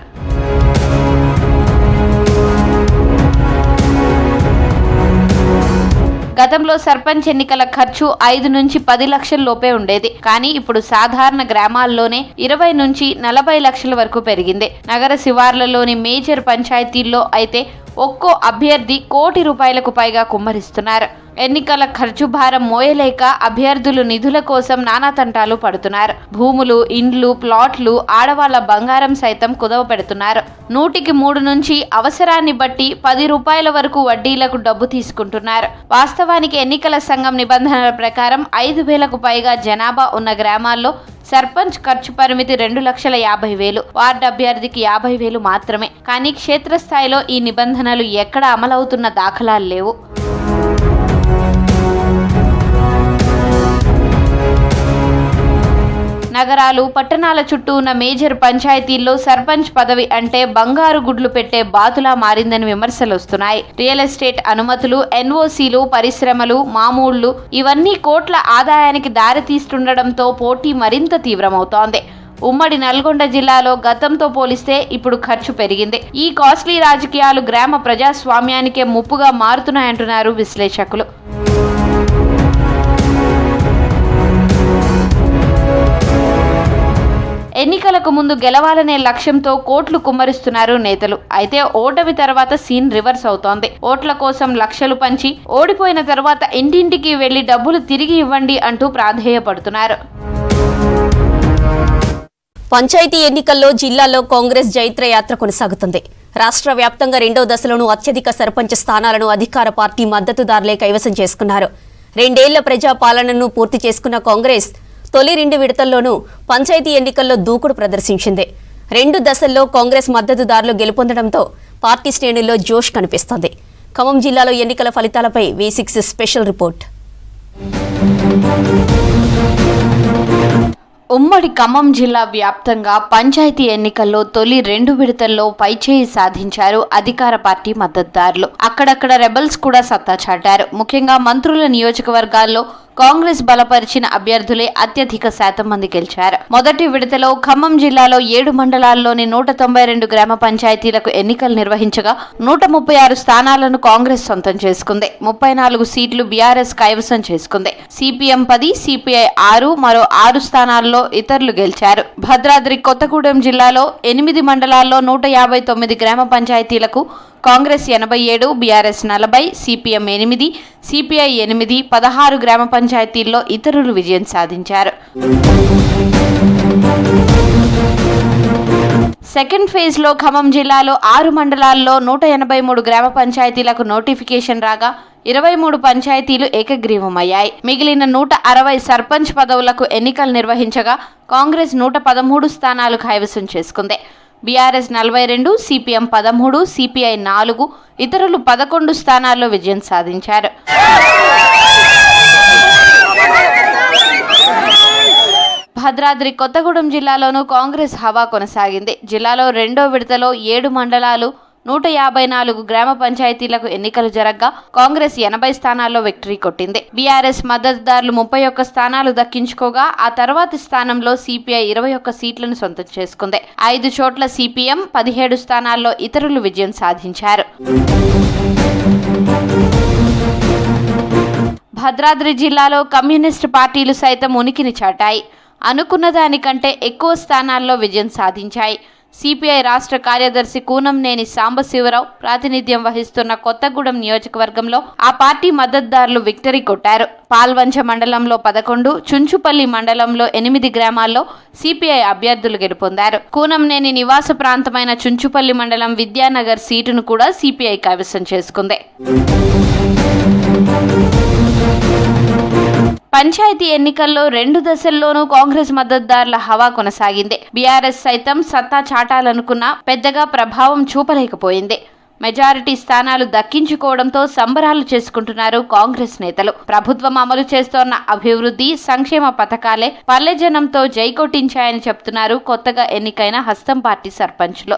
గతంలో సర్పంచ్ ఎన్నికల ఖర్చు 5 నుంచి 10 లక్షల లోపే ఉండేది. కానీ ఇప్పుడు సాధారణ గ్రామాల్లోనే 20 నుంచి 40 లక్షల వరకు పెరిగింది. నగర శివార్లలోని మేజర్ పంచాయతీల్లో అయితే ఒక్కో అభ్యర్థి ₹1 కోటి పైగా కుమ్మరిస్తున్నారు. ఎన్నికల ఖర్చు భారం మోయలేక అభ్యర్థులు నిధుల కోసం నానా తంటాలు పడుతున్నారు. భూములు, ఇండ్లు, ప్లాట్లు, ఆడవాళ్ల బంగారం సైతం కుదవ పెడుతున్నారు. 100కి 3 నుంచి అవసరాన్ని బట్టి ₹10 వరకు వడ్డీలకు డబ్బు తీసుకుంటున్నారు. వాస్తవానికి ఎన్నికల సంఘం నిబంధనల ప్రకారం 5,000కు పైగా జనాభా ఉన్న గ్రామాల్లో సర్పంచ్ ఖర్చు పరిమితి 2,50,000, వార్డు అభ్యర్థికి 50,000 మాత్రమే. కానీ క్షేత్రస్థాయిలో ఈ నిబంధనలు ఎక్కడ అమలవుతున్న దాఖలాలు లేవు. నగరాలు, పట్టణాల చుట్టూ ఉన్న మేజర్ పంచాయతీల్లో సర్పంచ్ పదవి అంటే బంగారు గుడ్లు పెట్టే బాతులా మారిందని విమర్శలు వస్తున్నాయి. రియల్ ఎస్టేట్ అనుమతులు, ఎన్ఓసీలు, పరిశ్రమలు, మామూళ్లు ఇవన్నీ కోట్ల ఆదాయానికి దారితీస్తుండటంతో పోటీ మరింత తీవ్రమవుతోంది. ఉమ్మడి నల్గొండ జిల్లాలో గతంతో పోలిస్తే ఇప్పుడు ఖర్చు పెరిగింది. ఈ కాస్ట్లీ రాజకీయాలు గ్రామ ప్రజాస్వామ్యానికే ముప్పుగా మారుతున్నాయంటున్నారు విశ్లేషకులు. ఎన్నికలకు ముందు గెలవాలనే లక్ష్యంతో కోట్లు కుమ్మరిస్తున్నారు నేతలు. అయితే ఓటమి తర్వాత సీన్ రివర్స్ అవుతోంది. ఓట్ల కోసం లక్షలు పంచి ఓడిపోయిన తర్వాత ఇంటింటికి వెళ్లి డబ్బులు తిరిగి ఇవ్వండి అంటూ ప్రాధేయపడుతున్నారు. పంచాయతీ ఎన్నికల్లో జిల్లాలో కాంగ్రెస్ జైత్రయాత్ర కొనసాగుతుంది. రాష్ట్ర వ్యాప్తంగా 2వ దశలోనూ అత్యధిక సర్పంచ్ స్థానాలను అధికార పార్టీ మద్దతుదారులే కైవసం చేసుకున్నారు. 2 ఏళ్ల ప్రజా పాలనను పూర్తి చేసుకున్న కాంగ్రెస్ తొలి 2 విడతల్లోనూ పంచాయతీ ఎన్నికల్లో దూకుడు ప్రదర్శించింది. 2 దశల్లో కాంగ్రెస్ మద్దతుదారులు గెలుపొందడంతో పార్టీ శ్రేణుల్లో జోష్ కనిపిస్తోంది. ఖమ్మం జిల్లాలో ఎన్నికల ఫలితాలపై V6 స్పెషల్ రిపోర్ట్. ఉమ్మడి ఖమ్మం జిల్లా వ్యాప్తంగా పంచాయతీ ఎన్నికల్లో తొలి 2 విడతల్లో పైచేయి సాధించారు అధికార పార్టీ మద్దతుదారులు. అక్కడక్కడ రెబల్స్ కూడా సత్తా చాటారు. ముఖ్యంగా మంత్రుల నియోజకవర్గాల్లో కాంగ్రెస్ బలపరిచిన అభ్యర్థులే అత్యధిక శాతం మంది గెలిచారు. మొదటి విడతలో ఖమ్మం జిల్లాలో 7 మండలాల్లోని 192 గ్రామ పంచాయతీలకు ఎన్నికలు నిర్వహించగా 136 స్థానాలను కాంగ్రెస్ సొంతం చేసుకుంది. 34 సీట్లు బీఆర్ఎస్ కైవసం చేసుకుంది. సిపిఎం 10, సిపిఐ 6, మరో 6 స్థానాల్లో ఇతరులు గెలిచారు. భద్రాద్రి కొత్తగూడెం జిల్లాలో 8 మండలాల్లో 159 గ్రామ పంచాయతీలకు కాంగ్రెస్ 87, బీఆర్ఎస్ 40, సిపిఎం 8, సిపిఐ 8, 16 గ్రామ పంచాయతీల్లో ఇతరులు విజయం సాధించారు. సెకండ్ ఫేజ్లో ఖమ్మం జిల్లాలో 6 మండలాల్లో 183 గ్రామ పంచాయతీలకు నోటిఫికేషన్ రాగా 23 పంచాయతీలు ఏకగ్రీవమయ్యాయి. మిగిలిన 160 సర్పంచ్ పదవులకు ఎన్నికలు నిర్వహించగా కాంగ్రెస్ 113 స్థానాలు కైవసం చేసుకుంది. బీఆర్ఎస్ 42, సిపిఎం 13, సిపిఐ 4, ఇతరులు 11 స్థానాల్లో విజయం సాధించారు. భద్రాద్రి కొత్తగూడెం జిల్లాలోనూ కాంగ్రెస్ హవా కొనసాగింది. జిల్లాలో రెండో విడతలో 7 మండలాలు 154 గ్రామ పంచాయతీలకు ఎన్నికలు జరగ్గా కాంగ్రెస్ 80 స్థానాల్లో విక్టరీ కొట్టింది. బీఆర్ఎస్ మద్దతుదారులు 31 స్థానాలు దక్కించుకోగా ఆ తర్వాతి స్థానంలో సిపిఐ 21 సీట్లను సొంతం చేసుకుంది. 5 చోట్ల సిపిఎం, 17 స్థానాల్లో ఇతరులు విజయం సాధించారు. భద్రాద్రి జిల్లాలో కమ్యూనిస్టు పార్టీలు సైతం ఉనికిని చాటాయి. అనుకున్న దానికంటే ఎక్కువ స్థానాల్లో విజయం సాధించాయి. సిపిఐ రాష్ట్ర కార్యదర్శి కూనంనేని సాంబశివరావు ప్రాతినిధ్యం వహిస్తున్న కొత్తగూడెం నియోజకవర్గంలో ఆ పార్టీ మద్దతుదారులు విక్టరీ కొట్టారు. పాల్వంచ మండలంలో 11, చుంచుపల్లి మండలంలో 8 గ్రామాల్లో సిపిఐ అభ్యర్థులు గెలుపొందారు. కూనంనేని నివాస ప్రాంతమైన చుంచుపల్లి మండలం విద్యానగర్ సీటును కూడా సిపిఐ కైవసం చేసుకుంది. పంచాయతీ ఎన్నికల్లో 2 దశల్లోనూ కాంగ్రెస్ మద్దతుదారుల హవా కొనసాగింది. బీఆర్ఎస్ సైతం సత్తా చాటాలనుకున్నా పెద్దగా ప్రభావం చూపలేకపోయింది. మెజారిటీ స్థానాలు దక్కించుకోవడంతో సంబరాలు చేసుకుంటున్నారు కాంగ్రెస్ నేతలు. ప్రభుత్వం అమలు చేస్తోన్న అభివృద్ధి, సంక్షేమ పథకాలే పల్లె జనంతో జైకొట్టించాయని చెప్తున్నారు కొత్తగా ఎన్నికైన హస్తం పార్టీ సర్పంచ్లు.